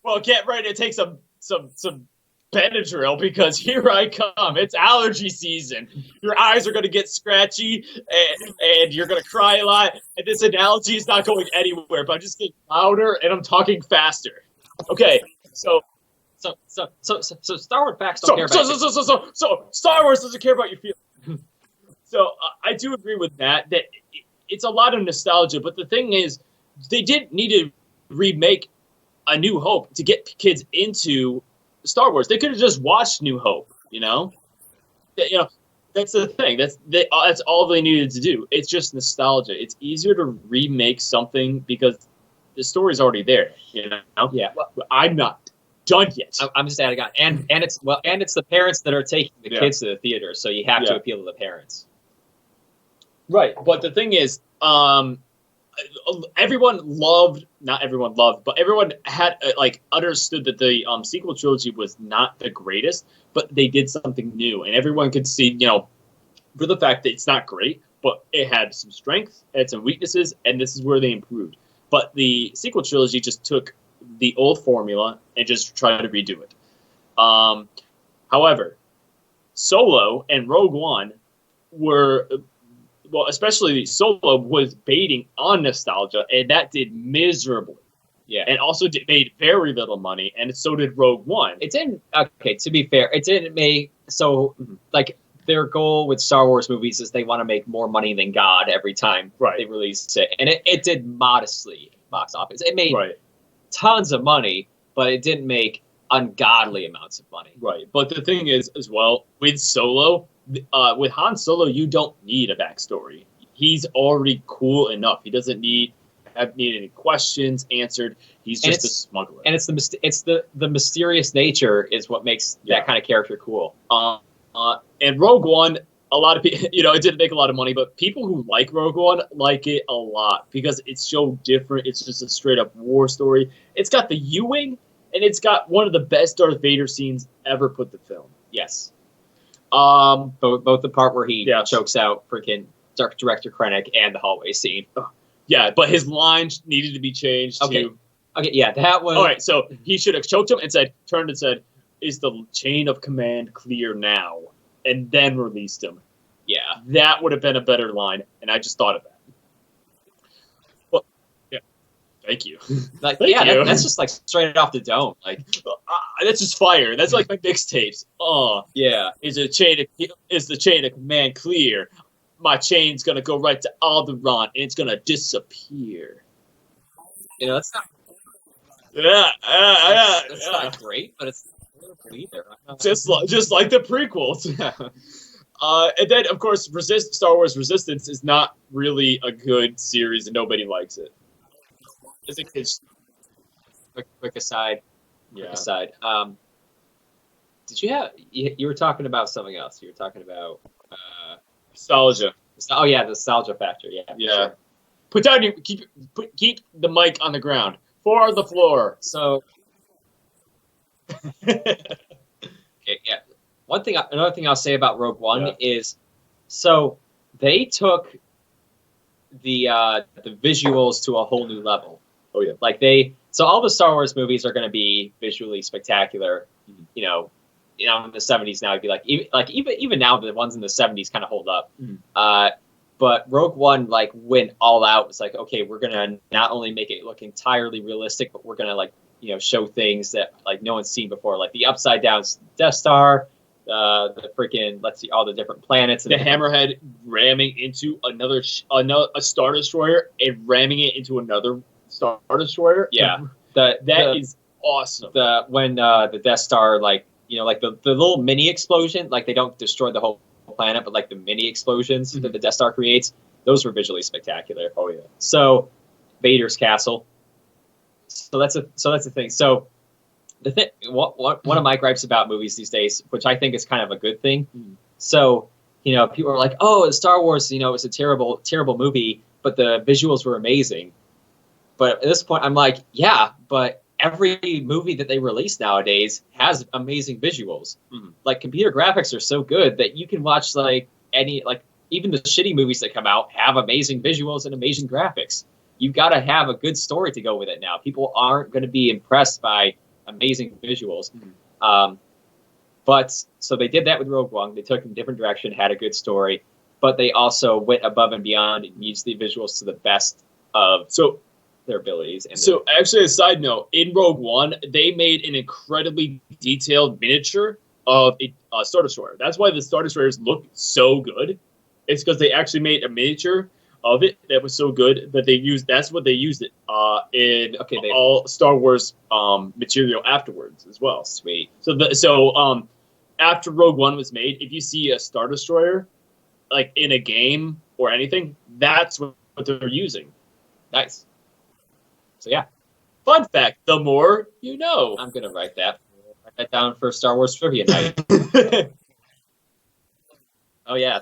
Well, get ready to take some Benadryl because here I come. It's allergy season. Your eyes are going to get scratchy and you're going to cry a lot. And this analogy is not going anywhere, but I'm just getting louder and I'm talking faster. Okay, so Star Wars facts don't care about so Star Wars doesn't care about your feelings. So I do agree with that it's a lot of nostalgia, but the thing is, they didn't need to remake A New Hope to get kids into Star Wars. They could have just watched New Hope, you know? That's the thing. That's all they needed to do. It's just nostalgia. It's easier to remake something because the story's already there, you know? Yeah. Well, I'm not done yet. I'm just adding on, and it's the parents that are taking the kids to the theater, so you have to appeal to the parents. Right, but the thing is, not everyone loved, but everyone had understood that the sequel trilogy was not the greatest, but they did something new, and everyone could see, for the fact that it's not great, but it had some strengths, it had some weaknesses, and this is where they improved. But the sequel trilogy just took the old formula and just tried to redo it. However, Solo and Rogue One were... Well, especially Solo was baiting on nostalgia, and that did miserably. Yeah, and also made very little money, and so did Rogue One. It didn't. Okay, to be fair, it didn't make their goal with Star Wars movies is they want to make more money than God every time they release it, and it did modestly box office. It made tons of money, but it didn't make ungodly amounts of money. Right, but the thing is, as well, with Solo. With Han Solo, you don't need a backstory. He's already cool enough. He doesn't need any questions answered. He's just a smuggler. And it's the mysterious nature is what makes that kind of character cool. And Rogue One, a lot of people, it didn't make a lot of money, but people who like Rogue One like it a lot because it's so different. It's just a straight up war story. It's got the U-wing, and it's got one of the best Darth Vader scenes ever put to film. Yes. Both the part where he chokes out freaking Director Krennic and the hallway scene. Yeah, but his line needed to be changed too. Okay, yeah, that was... All right, so he should have choked him and turned and said, "Is the chain of command clear now?" And then released him. Yeah. That would have been a better line, and I just thought of that. Well, yeah. Thank you. Thank you. That's just straight off the dome. That's just fire. That's like my mixtapes. Yeah. Is the chain of command clear? My chain's gonna go right to Alderaan, and it's gonna disappear. That's not. That's not great, but it's either. Just like the prequels. And then, of course, Star Wars Resistance is not really a good series, and nobody likes it. It's a kid's. Quick aside. Yeah. Aside. Did you were talking about something else? You were talking about nostalgia. Oh yeah, the nostalgia factor. Yeah. Yeah. Sure. Put down keep the mic on the ground. 4 on the floor. So. Okay, yeah. Another thing I'll say about Rogue One is, so they took the visuals to a whole new level. Oh yeah. So all the Star Wars movies are going to be visually spectacular. Mm-hmm. In the 70s now, it'd be even now the ones in the 70s kind of hold up. Mm-hmm. But Rogue One went all out. It's like, okay, we're gonna not only make it look entirely realistic, but we're gonna show things that no one's seen before, like the upside down Death Star, the freaking all the different planets, and the Hammerhead ramming into a Star Destroyer and ramming it into another Star Destroyer. Yeah, that is awesome. When the Death Star the little mini explosion, they don't destroy the whole planet, but the mini explosions that the Death Star creates, those were visually spectacular. Oh yeah. So Vader's castle. So that's the thing. So one of my gripes about movies these days, which I think is kind of a good thing. Mm-hmm. So people are like, "Oh, Star Wars, it's a terrible movie, but the visuals were amazing." But at this point, I'm like, yeah, but every movie that they release nowadays has amazing visuals. Mm-hmm. Computer graphics are so good that you can watch even the shitty movies that come out have amazing visuals and amazing graphics. you got to have a good story to go with it now. People aren't going to be impressed by amazing visuals. But so they did that with Rogue One. They took it in a different direction, had a good story, but they also went above and beyond and used the visuals to the best of their abilities. And so, actually, a side note, in Rogue One, they made an incredibly detailed miniature of a Star Destroyer. That's why the Star Destroyers look so good. It's because they actually made a miniature of it that was so good that they used. That's what they used it in all Star Wars material afterwards as well. Sweet. So after Rogue One was made, if you see a Star Destroyer like in a game or anything, that's what they're using. Nice. So yeah. Fun fact: the more you know. I'm gonna write that down for Star Wars trivia night. Oh yeah.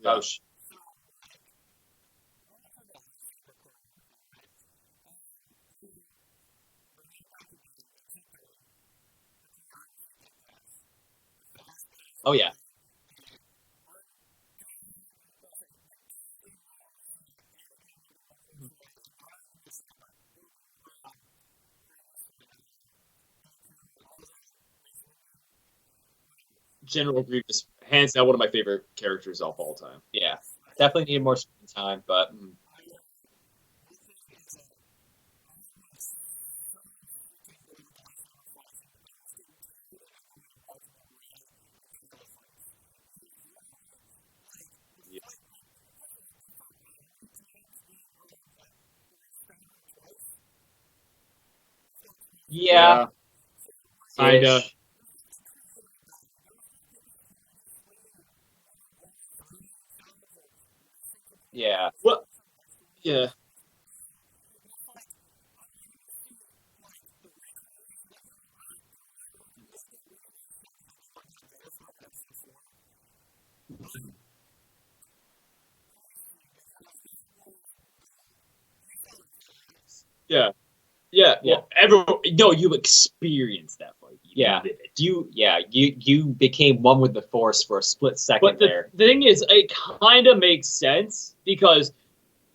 Yeah. Oh yeah. General Grievous, hands down, one of my favorite characters of all time. Yeah. Definitely need more screen time, but yeah. Kinda. Yeah. Well, yeah. Yeah. Yeah. Yeah. Well, everyone, no, you experienced that fight. Yeah. You became one with the Force for a split second But there. the thing is, it kind of makes sense because,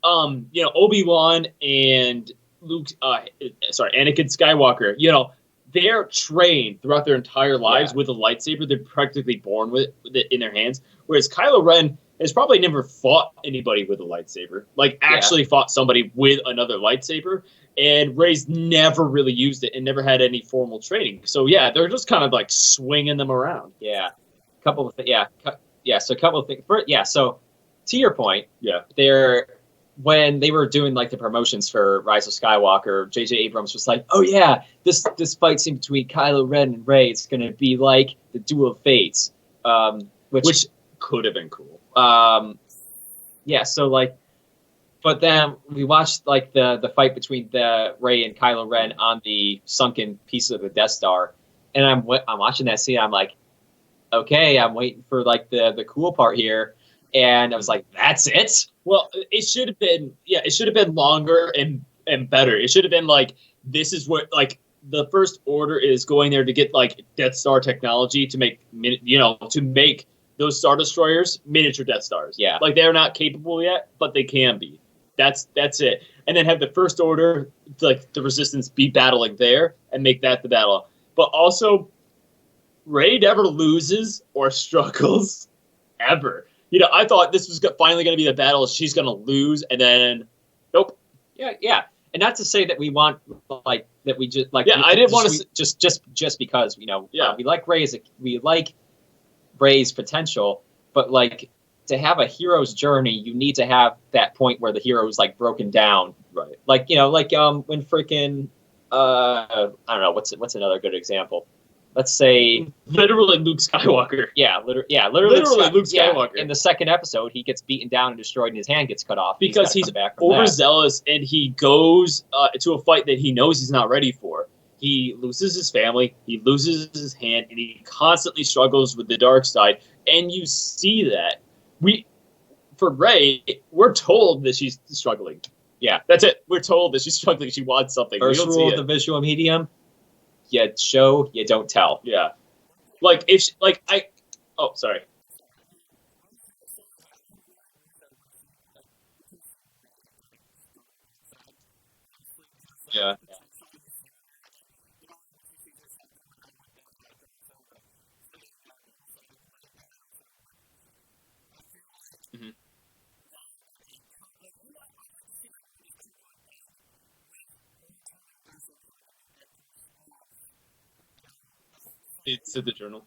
Obi-Wan and Luke, Anakin Skywalker, they're trained throughout their entire lives with a lightsaber. They're practically born with it in their hands. Whereas Kylo Ren has probably never fought anybody with a lightsaber, like actually fought somebody with another lightsaber. And Rey's never really used it and never had any formal training. So yeah, they're just kind of like swinging them around. Yeah. So a couple of things. So to your point, when they were doing like the promotions for Rise of Skywalker, J.J. Abrams was like, "Oh yeah, this fight scene between Kylo Ren and Rey is going to be like the Duel of Fates," which could have been cool. So like, but then we watched like the fight between the Rey and Kylo Ren on the sunken piece of the Death Star, and I'm watching that scene. I'm like, okay, I'm waiting for like the cool part here. And I was like, that's it? Well, it should have been, it should have been longer and better. It should have been like, this is what, like, the First Order is going there to get, like, Death Star technology to make, to make those Star Destroyers miniature Death Stars. Yeah. Like, they're not capable yet, but they can be. That's it. And then have the First Order, like, the Resistance be battling there and make that the battle. But also, Rey never loses or struggles ever. I thought this was finally going to be the battle. She's going to lose, and then, nope. Yeah. And not to say that we want like that we just like. Yeah, I didn't want to just because we like Rey's potential, but like to have a hero's journey, you need to have that point where the hero is like broken down, right? Like when freaking I don't know what's another good example. Let's say literally Luke Skywalker. Literally Luke Skywalker. In the second episode, he gets beaten down and destroyed, and his hand gets cut off because he's overzealous, and he goes to a fight that he knows he's not ready for. He loses his family, he loses his hand, and he constantly struggles with the dark side. And you see that for Rey, we're told that she's struggling. Yeah, that's it. We're told that she's struggling. She wants something. First rule of the visual medium. You show, you don't tell. Yeah. Like, if, sorry. Yeah. Mhm. It's at the journal.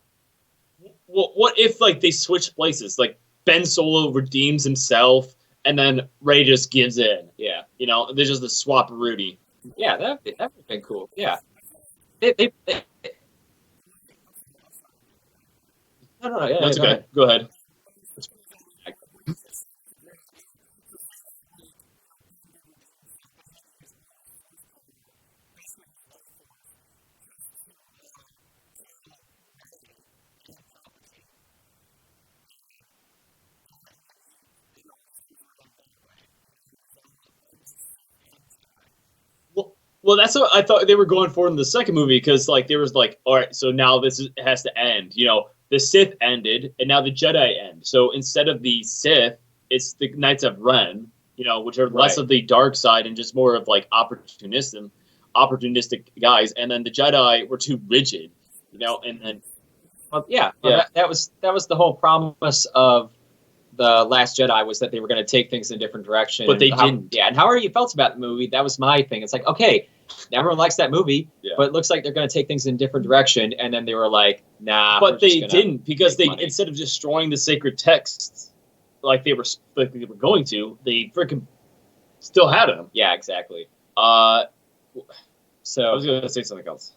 What if like they switch places? Like Ben Solo redeems himself, and then Ray just gives in. Yeah, There's just a swap Rudy. yeah, that would have been cool. Yeah, they no, no, no, yeah, That's go okay. ahead. Go ahead. Well, that's what I thought they were going for in the second movie because like there was like, all right, so now has to end. The Sith ended, and now the Jedi end. So instead of the Sith, it's the Knights of Ren. Which are less Right. of the dark side and just more of like opportunistic guys. And then the Jedi were too rigid. And then Well, yeah, well, yeah, that was the whole promise of the Last Jedi was that they were going to take things in a different direction. But they and how, didn't. Yeah, and however you felt about the movie, that was my thing. It's like, okay, everyone likes that movie, Yeah. but it looks like they're going to take things in a different direction. And then they were like, nah. But we're they just gonna didn't because make they money. instead of destroying the sacred texts like they were going to, they freaking still had them. Yeah, exactly. I So was gonna say something else.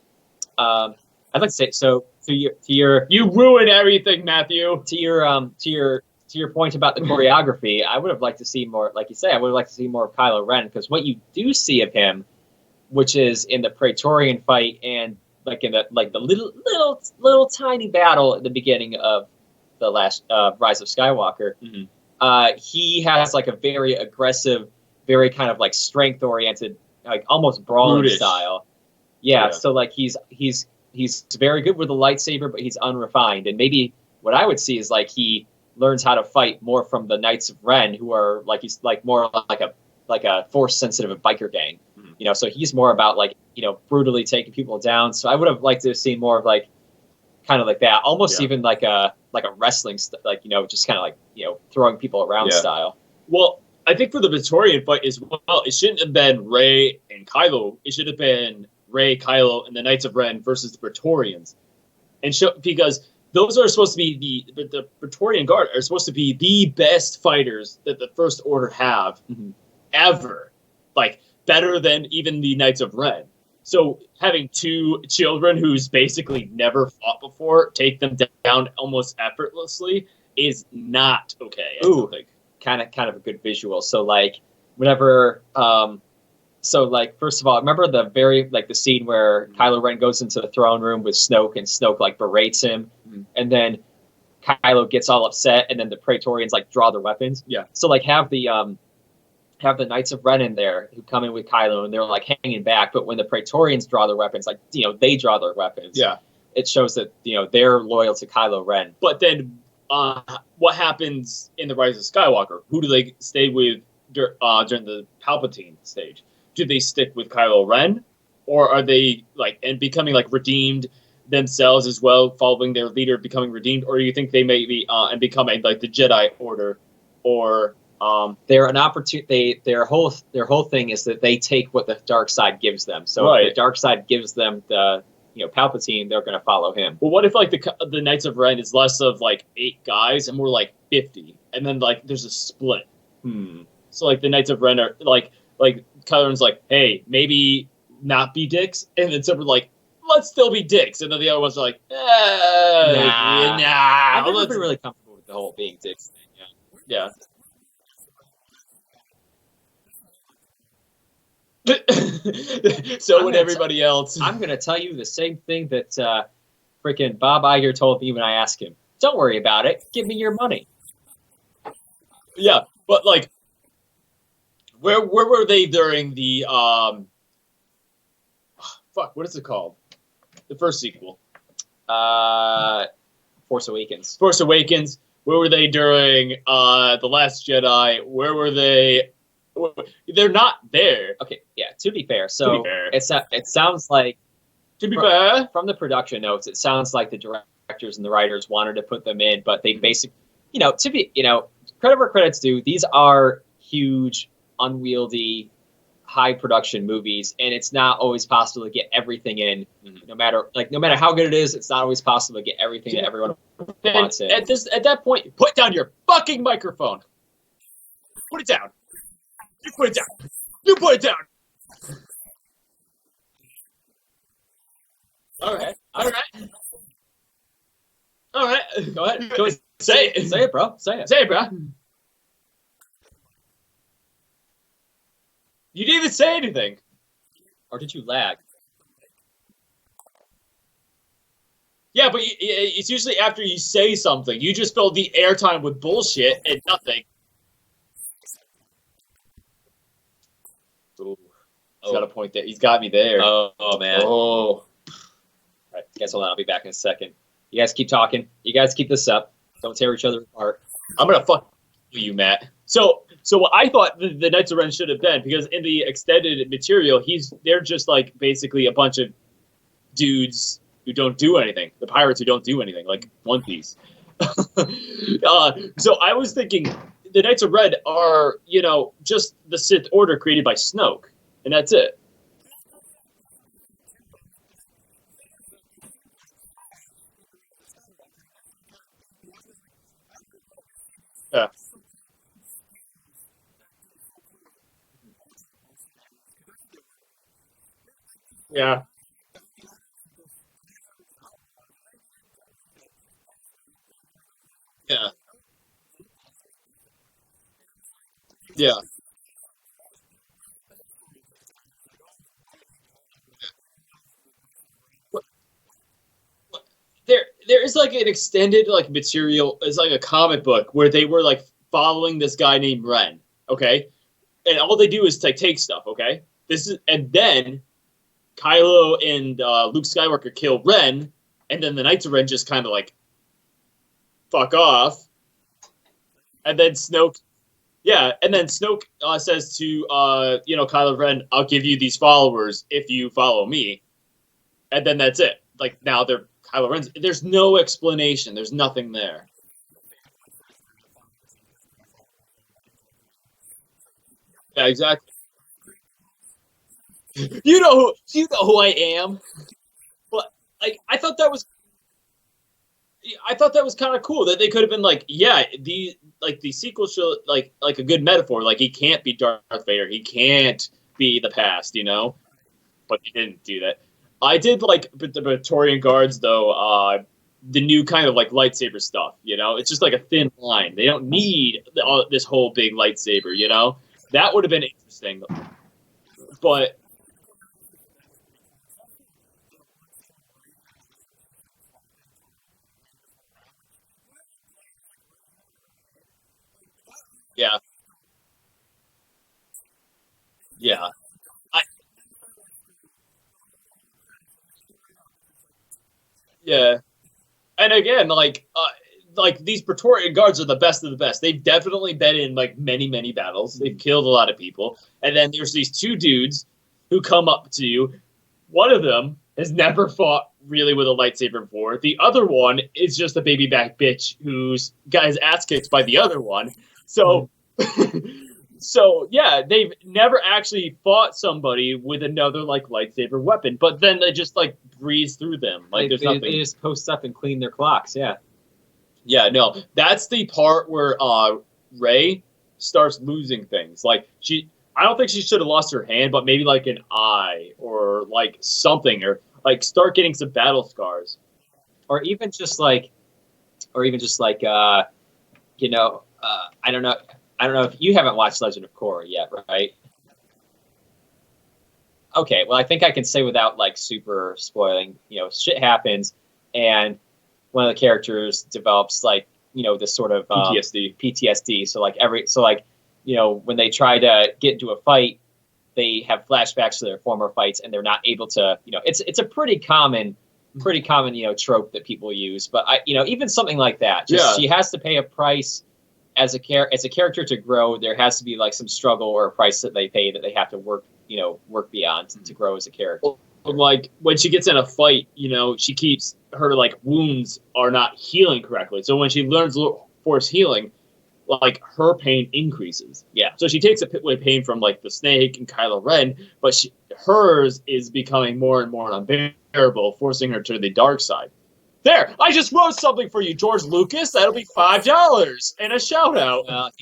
I'd like to say so to your You ruined everything, Matthew. to your point about the choreography. I would have liked to see more, like you say. I would have liked to see more of Kylo Ren because what you do see of him, which is in the Praetorian fight and like in the little tiny battle at the beginning of the last Rise of Skywalker, Mm-hmm. he has like a very aggressive, very kind of like strength oriented, like almost brawling Brutish. style. Yeah, Yeah. so like he's very good with a lightsaber, but he's unrefined. And maybe what I would see is like he learns how to fight more from the Knights of Ren, who are like he's like more like a force sensitive biker gang. Mhm. So he's more about like brutally taking people down. So I would have liked to have seen more of like kind of like that, almost Yeah. even like a wrestling just kind of like throwing people around Yeah. style. Well, I think for the Praetorian fight as well, it shouldn't have been Rey and Kylo. It should have been Rey, Kylo, and the Knights of Ren versus the Praetorians, because those are supposed to be the Praetorian Guard are supposed to be the best fighters that the First Order have Mhm. ever, like better than even the Knights of Ren. So having two children who's basically never fought before take them down almost effortlessly is not okay. I Ooh. don't think. Kind of a good visual. So like whenever so like first of all, remember the scene where Kylo Ren goes into the throne room with Snoke and Snoke like berates him, and then Kylo gets all upset, and then the Praetorians like draw their weapons. Yeah. So like have the Knights of Ren in there who come in with Kylo and they're like hanging back, but when the Praetorians draw their weapons, like they draw their weapons. Yeah. It shows that they're loyal to Kylo Ren. But then, what happens in the Rise of Skywalker? Who do they stay with during the Palpatine stage? Do they stick with Kylo Ren, or are they becoming redeemed themselves as well, following their leader becoming redeemed, or do you think they may be and becoming like the Jedi Order, or they're an opportunity. Their whole thing is that they take what the dark side gives them. So Right. if the dark side gives them the Palpatine, they're going to follow him. Well, what if the Knights of Ren is less of 8 guys and more 50, and then there's a split. So the Knights of Ren are like Kylo Ren's hey, maybe not be dicks, and then some are let's still be dicks, and then the other ones are Nah. nah. I've never been really comfortable with the whole being dicks thing. Yeah. So would everybody else. I'm going to tell you the same thing that freaking Bob Iger told me when I asked him. Don't worry about it. Give me your money. Yeah, but where were they during the fuck? What is it called? The first sequel, Force Awakens. Force Awakens. Where were they during the Last Jedi? Where were they They're not there. Okay, yeah. To be fair, so fair. it sounds like To be fair, from the production notes, it sounds like the directors and the writers wanted to put them in, but they basically, credit where credit's due. These are huge, unwieldy, high production movies, and it's not always possible to get everything in. No matter how good it is, it's not always possible to get everything that everyone wants in. At that point, put down your fucking microphone. Put it down. You put it down. You put it down. All right. Go ahead. Say it. Say it, bro. Say it. Say it, bro. You didn't even say anything. Or did you lag? Yeah, but it's usually after you say something. You just filled the airtime with bullshit and nothing. Ooh. He's got a point there. He's got me there. Oh man. Oh. All right, guys, hold on. I'll be back in a second. You guys keep talking. You guys keep this up. Don't tear each other apart. I'm gonna fuck you, Matt. So what I thought the Knights of Ren should have been, because in the extended material, they're just like basically a bunch of dudes who don't do anything. The pirates who don't do anything, like One Piece. So I was thinking the Knights of Red are, just the Sith Order created by Snoke, and that's it. Yeah. Yeah. Yeah. Yeah. There is like an extended like material. It's like a comic book where they were like following this guy named Ren. Okay, and all they do is like take stuff. Okay, and then Kylo and Luke Skywalker kill Ren, and then the Knights of Ren just kind of like fuck off, and then Snoke. Yeah, and then Snoke says to Kylo Ren, "I'll give you these followers if you follow me," and then that's it. Like now they're Kylo Ren's. There's no explanation. There's nothing there. Yeah, exactly. You know who I am. But like, I thought that was kind of cool that they could have been like, yeah, the sequel show like a good metaphor. Like he can't be Darth Vader. He can't be the past. But they didn't do that. I did like the Praetorian Guards though. The new kind of like lightsaber stuff. It's just like a thin line. They don't need this whole big lightsaber. That would have been interesting. But yeah, yeah, I, yeah. And again, like these Praetorian Guards are the best of the best. They've definitely been in like many, many battles. They've killed a lot of people. And then there's these two dudes who come up to you. One of them has never fought really with a lightsaber before. The other one is just a baby back bitch who's got his ass kicked by the other one. So, so yeah, they've never actually fought somebody with another like lightsaber weapon. But then they just like breeze through them like there's nothing. They just post up and clean their clocks. Yeah. Yeah, no, that's the part where Rey starts losing things. Like I don't think she should have lost her hand, but maybe like an eye or like something, or like start getting some battle scars, or even just like, I don't know if you haven't watched Legend of Korra yet, right? Okay, well, I think I can say without like super spoiling. Shit happens, and one of the characters develops like this sort of PTSD. So when they try to get into a fight, they have flashbacks to their former fights, and they're not able to. It's a pretty common trope that people use. But even something like that, she has to pay a price, as a character to grow, there has to be like some struggle or a price that they pay that they have to work beyond to grow as a character. Like when she gets in a fight, she keeps her like wounds are not healing correctly. So when she learns force healing, like her pain increases. Yeah. So she takes away pain from like the snake and Kylo Ren, but hers is becoming more and more unbearable, forcing her to the dark side. There, I just wrote something for you, George Lucas. That'll be $5 and a shout out.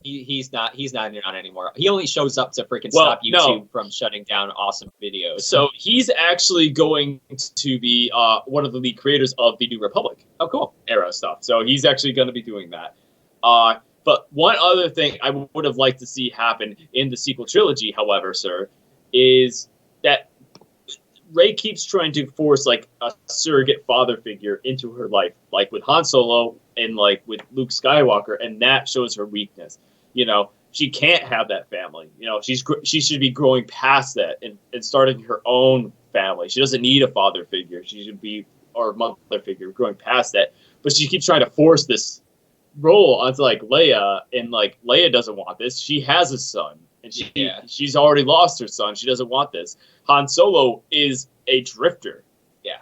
He's not on anymore. He only shows up to freaking stop YouTube from shutting down awesome videos. So he's actually going to be one of the lead creators of the New Republic. Oh, cool. Era stuff. So he's actually going to be doing that. But one other thing I would have liked to see happen in the sequel trilogy, however, sir, is that Rey keeps trying to force like a surrogate father figure into her life, like with Han Solo and like with Luke Skywalker, and that shows her weakness. She can't have that family. She should be growing past that and starting her own family. She doesn't need a father figure. She should be, or mother figure, growing past that. But she keeps trying to force this role onto like Leia, and like Leia doesn't want this. She has a son, and she's already lost her son. She doesn't want this. Han Solo is a drifter. Yeah.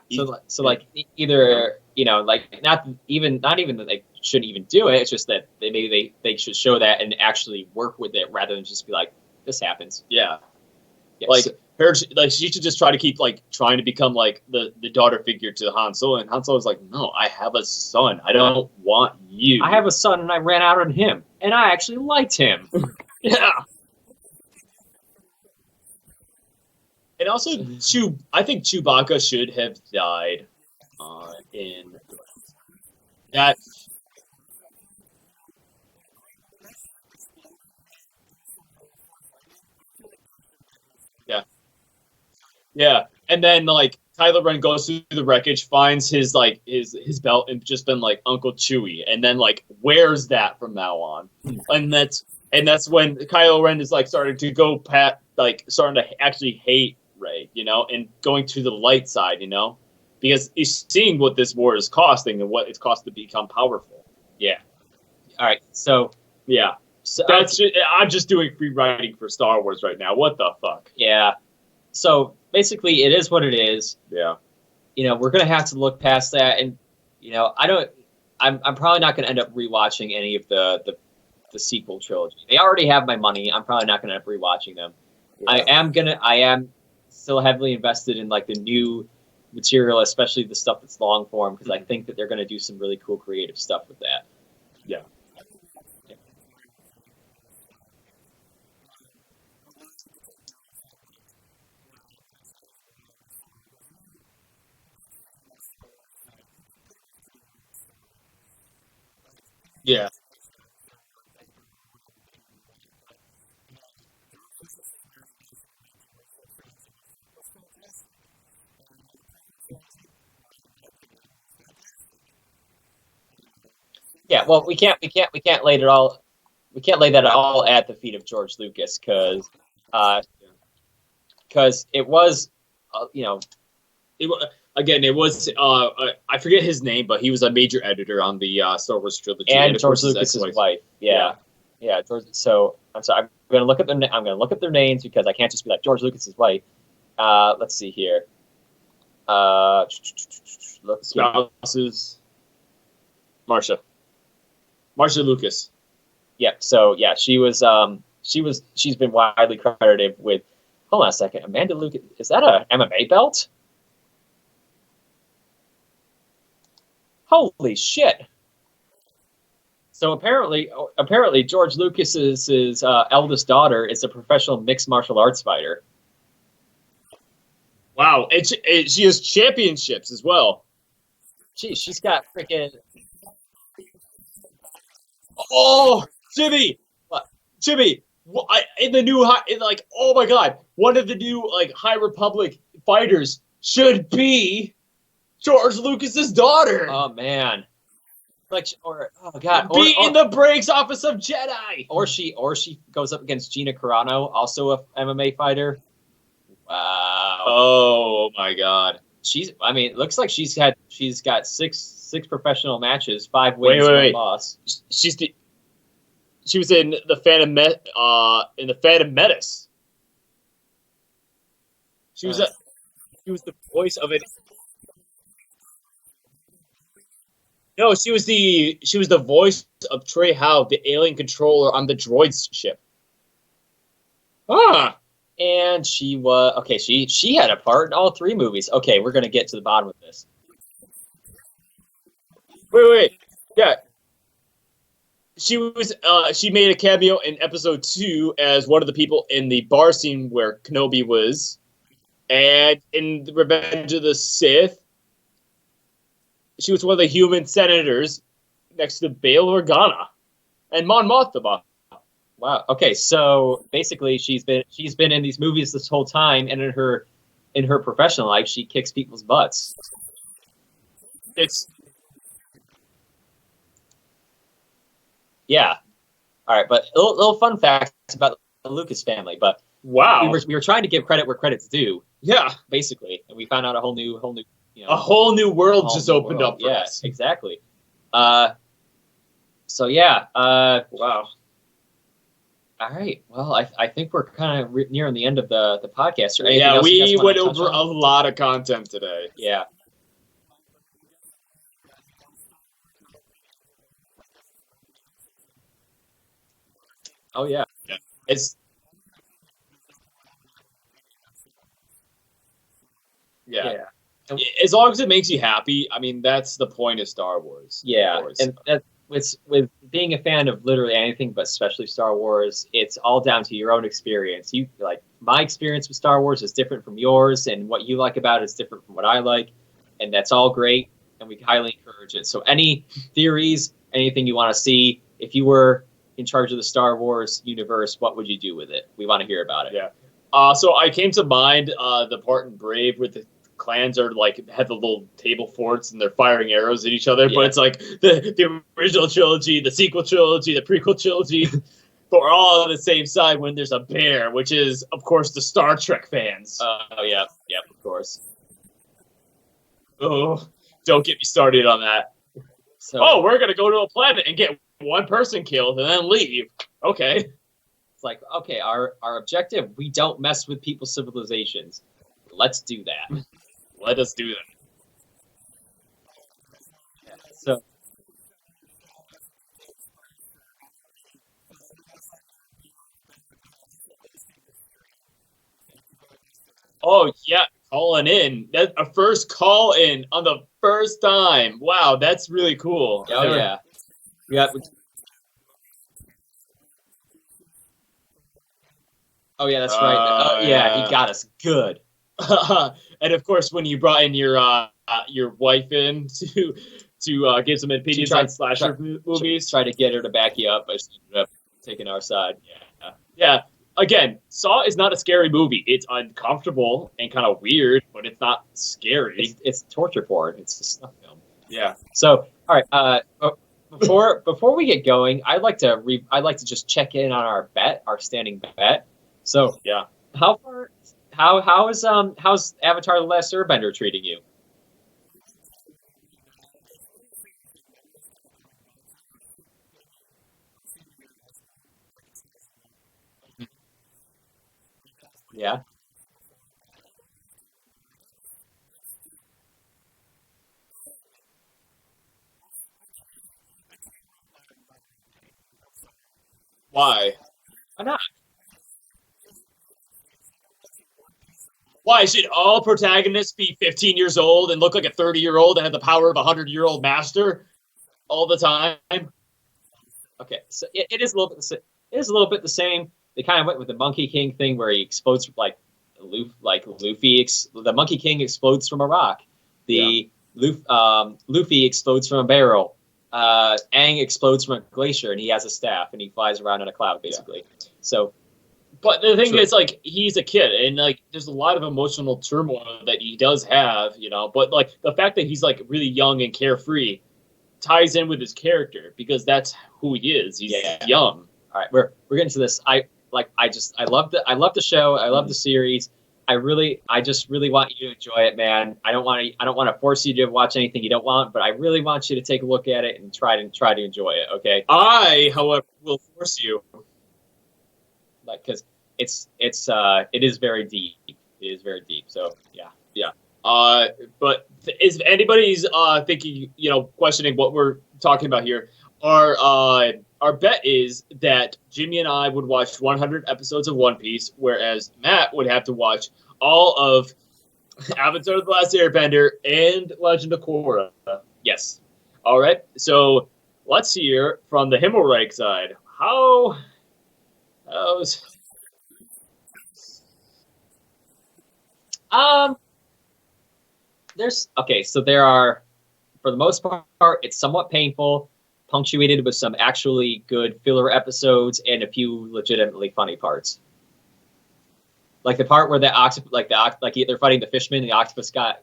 So like either like not even that they shouldn't even do it. It's just that maybe they should show that and actually work with it rather than just be like, this happens. Yeah. Like she should just try to keep like trying to become like the daughter figure to Han Solo, and Han Solo's like, no, I have a son. I don't want you. I have a son, and I ran out on him, and I actually liked him. Yeah. And also, I think Chewbacca should have died in that. Yeah. Yeah. And then, like, Kylo Ren goes through the wreckage, finds his belt, and just been like Uncle Chewie, and then like wears that from now on. And that's when Kylo Ren is like starting to actually hate Rey, and going to the light side, because he's seeing what this war is costing and what it's cost to become powerful. Yeah. All right. So yeah. So I'm just doing free writing for Star Wars right now. What the fuck? Yeah. So basically, it is what it is. Yeah. We're gonna have to look past that, and I'm probably not gonna end up rewatching any of the sequel trilogy. They already have my money. I'm probably not gonna end up rewatching them. Yeah. I am still heavily invested in like the new material, especially the stuff that's long form, because I think that they're gonna do some really cool creative stuff with that. Yeah. Yeah. Yeah, well, we can't lay it all. We can't lay that all at the feet of George Lucas, because it was, it was I forget his name, but he was a major editor on the Star Wars trilogy, and George Lucas's wife. Yeah. George. So I'm sorry. I'm gonna look up their names because I can't just be like George Lucas's wife. Let's see here. Spouses. Marsha Lucas. Yeah. So yeah, she's been widely credited with. Hold on a second, Amanda Lucas. Is that a MMA belt? Holy shit! So apparently, George Lucas's eldest daughter is a professional mixed martial arts fighter. Wow, and she has championships as well. Geez, she's got freaking. Oh, Jimmy! What? Jimmy! In the new oh my god! One of the new High Republic fighters should be George Lucas's daughter. Oh man! Oh god! In the Briggs Office of Jedi. Or she goes up against Gina Carano, also a MMA fighter. Wow! Oh my god! It looks like she's got six 6 professional matches, 5 wins, Wait, 1 wait. loss. She was in the Phantom Menace. She was the voice of it. No, she was the voice of Trey Howe, the alien controller on the droid's ship. Ah, And she was okay. She had a part in all 3 movies. Okay, we're gonna get to the bottom of this. wait, yeah. She made a cameo in episode 2 as one of the people in the bar scene where Kenobi was, and in Revenge of the Sith, she was one of the human senators next to Bail Organa and Mon Mothma. Wow. Okay, so basically, she's been in these movies this whole time, and in her professional life, she kicks people's butts. It's Yeah. All right, but a little fun fact about the Lucas family. But wow. we were trying to give credit where credit's due, Yeah, basically, and we found out a whole new a whole new world whole just new opened world. up for Yeah, us. exactly. So yeah. Wow. All right. Well, I think we're kind of nearing the end of the podcast. Or anything Yeah, else you guys we wanna went touch over on? a lot of content today. Yeah. Oh yeah. It's yeah. And- As long as it makes you happy, I mean, that's the point of Star Wars. Yeah, of course. and that with being a fan of literally anything, but especially Star Wars, it's all down to your own experience. You like my experience with Star Wars is different from yours, and what you like about it is different from what I like, and that's all great, and we highly encourage it. So any theories, anything you want to see, if you were in charge of the Star Wars universe, what would you do with it? We want to hear about it. Yeah. So I came to mind the part in Brave where the clans are like have the little table forts and they're firing arrows at each other, Yeah. but it's like the original trilogy, the sequel trilogy, the prequel trilogy, but we're all on the same side when there's a bear, which is of course the Star Trek fans. Oh yeah, of course. Oh, don't get me started on that. So Oh, we're gonna go to a planet and get one person killed and then leave. Okay. it's like, okay, our objective, we don't mess with people's civilizations. Let's do that. Let us do that. So Oh yeah, calling in. That a first call in on the first time. Wow, that's really cool. oh yeah. We got Oh yeah, that's right. Oh yeah, yeah. he got us good. And of course, when you brought in your wife in to give some opinions tried- on slasher movies, Try to get her to back you up, but she ended up taking our side. yeah. Again, Saw is not a scary movie. It's uncomfortable and kind of weird, but it's not scary. It's torture porn. It's a snuff film. Yeah. So all right. Before we get going, I'd like to just check in on our standing bet. So Yeah. how's Avatar: The Last Airbender treating you? Yeah. Why? Why not? Why should all protagonists be 15 years old and look like a 30-year-old and have the power of a 100-year-old master all the time? Okay, so it is a little bit. It is a little bit the same. They kind of went with the Monkey King thing, where he explodes like Luffy. The Monkey King explodes from a rock. The Luffy explodes from a barrel. Aang explodes from a glacier, and he has a staff, and he flies around in a cloud, basically. So, But the thing True. is, like, he's a kid, and like, there's a lot of emotional turmoil that he does have, you know. But like, the fact that he's like really young and carefree ties in with his character because that's who he is. He's young. all right, we're getting to this. I love the show. I love the series. I just really want you to enjoy it, man. I don't want to force you to watch anything you don't want, but I really want you to take a look at it and try to enjoy it. Okay. I, however, will force you. Like, because it is very deep. It is very deep. So yeah. But is anybody's thinking, questioning what we're talking about here? Our bet is that Jimmy and I would watch 100 episodes of One Piece, whereas Matt would have to watch all of Avatar: The Last Airbender and Legend of Korra. Yes. All right. So let's hear from the Himmelreich side. How's Um. So there are, for the most part, it's somewhat painful, punctuated with some actually good filler episodes and a few legitimately funny parts. Like the part where they're fighting the fishman, and the octopus guy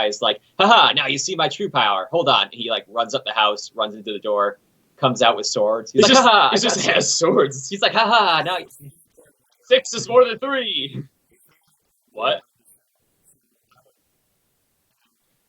is like, haha, now you see my true power. Hold on. He like runs up the house, runs into the door, comes out with swords. He's like, haha, he just has swords. He's like, haha, now 6 is more than 3. What?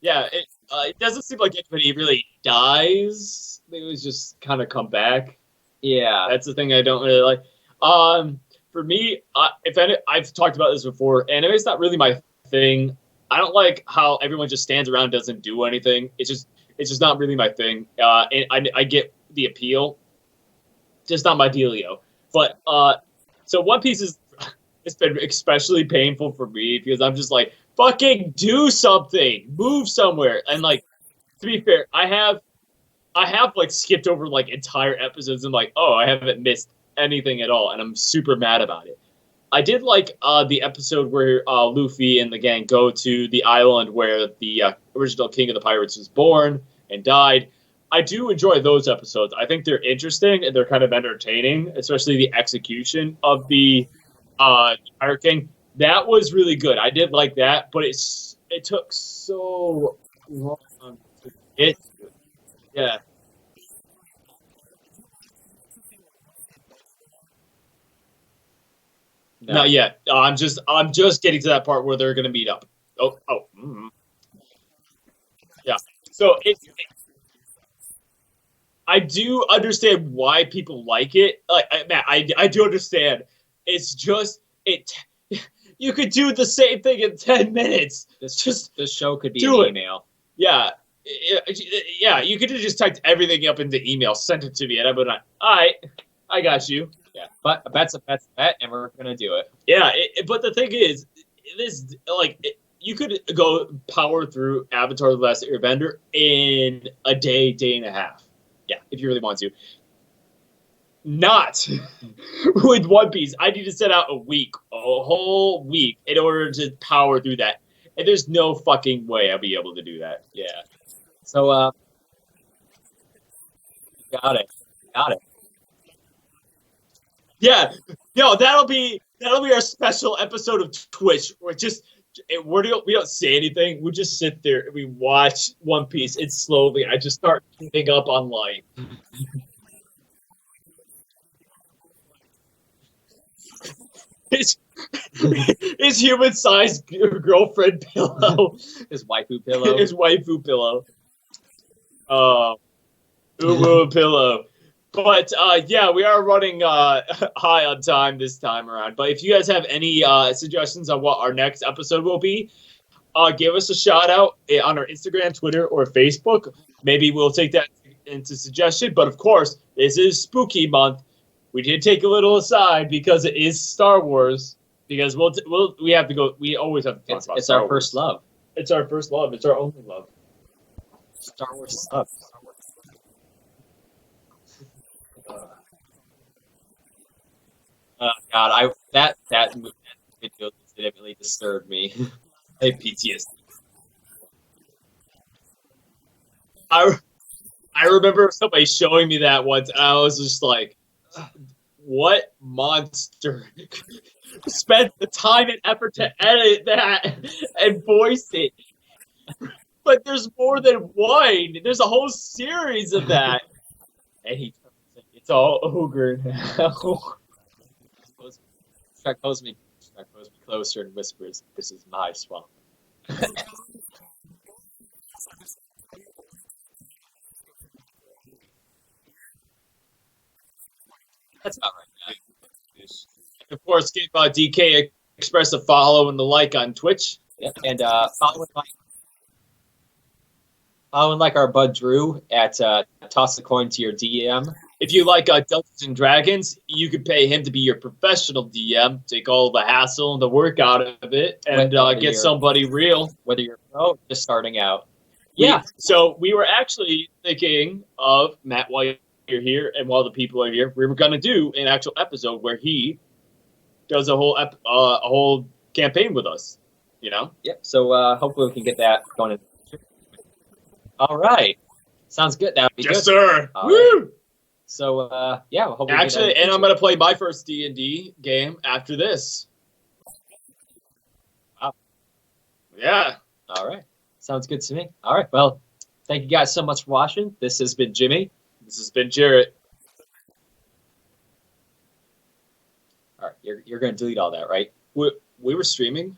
Yeah, it doesn't seem like anybody really dies. They always just kind of come back. Yeah, That's the thing I don't really like. For me, I've talked about this before. Anime's not really my thing. I don't like how everyone just stands around and doesn't do anything. It's just not really my thing. And I get the appeal, just not my dealio. But so One Piece it's been especially painful for me because I'm just like, fucking do something, move somewhere. And like, to be fair, I have like skipped over like entire episodes and like, oh, I haven't missed anything at all, and I'm super mad about it. I did like the episode where Luffy and the gang go to the island where the original king of the pirates was born and died. I do enjoy those episodes. I think they're interesting and they're kind of entertaining, especially the execution of the Pirate King. That was really good. I did like that, but it took so long to get to. Yeah. no. Not yet. I'm just getting to that part where they're gonna meet up. Yeah. So I do understand why people like it. Like, Matt, I do understand. It's just it. You could do the same thing in 10 minutes. This show could be do an it. email. Yeah. Yeah, you could have just typed everything up into email, sent it to me, and I'd be like, all right, I got you. Yeah, but a bet's a bet, and we're gonna do it. Yeah, but the thing is, you could go power through Avatar: The Last Airbender in a day and a half. Yeah, if you really want to. Not with One Piece. I need to set out a whole week, in order to power through that. And there's no fucking way I'll be able to do that. Yeah. So, got it. Yeah, no, that'll be our special episode of Twitch. We don't say anything. We just sit there and we watch One Piece, and slowly I just start giving up on life. His human-sized girlfriend pillow, His waifu pillow. his waifu pillow. Uwu pillow. But yeah, we are running high on time this time around. But if you guys have any suggestions on what our next episode will be, give us a shout out on our Instagram, Twitter, or Facebook. Maybe we'll take that into suggestion. But of course, this is Spooky Month. We did take a little aside because it is Star Wars. Because we have to go. We always have to talk about. It's Star our Wars. first love. It's our first love. It's our only love. Star Wars love. God, that video legitimately disturbed me. I have PTSD. I remember somebody showing me that once, and I was just like, what monster spent the time and effort to edit that and voice it? But there's more than one. There's a whole series of that. And he tells me, it's all ogre now. Pose me. Our foes be closer and whispers, "This is my swamp." That's about right. Of course, give DK Express a follow and the like on Twitch. Yep. And following like our bud Drew at Toss a Coin to Your DM. If you like Dungeons and Dragons, you could pay him to be your professional DM, take all the hassle and the work out of it, and get somebody real. Whether you're pro, just starting out. So we were actually thinking of Matt while you're here and while the people are here. We were going to do an actual episode where he does a whole campaign with us. You know. Yep. So hopefully we can get that going. All right. Sounds good. That would be yes, good. Sir. All Woo! Right. So yeah, we'll actually, and I'm gonna play my first D&D game after this. Wow. Yeah. All right. Sounds good to me. All right. Well, thank you guys so much for watching. This has been Jimmy. This has been Jarrett. All right. You're gonna delete all that, right? We were streaming.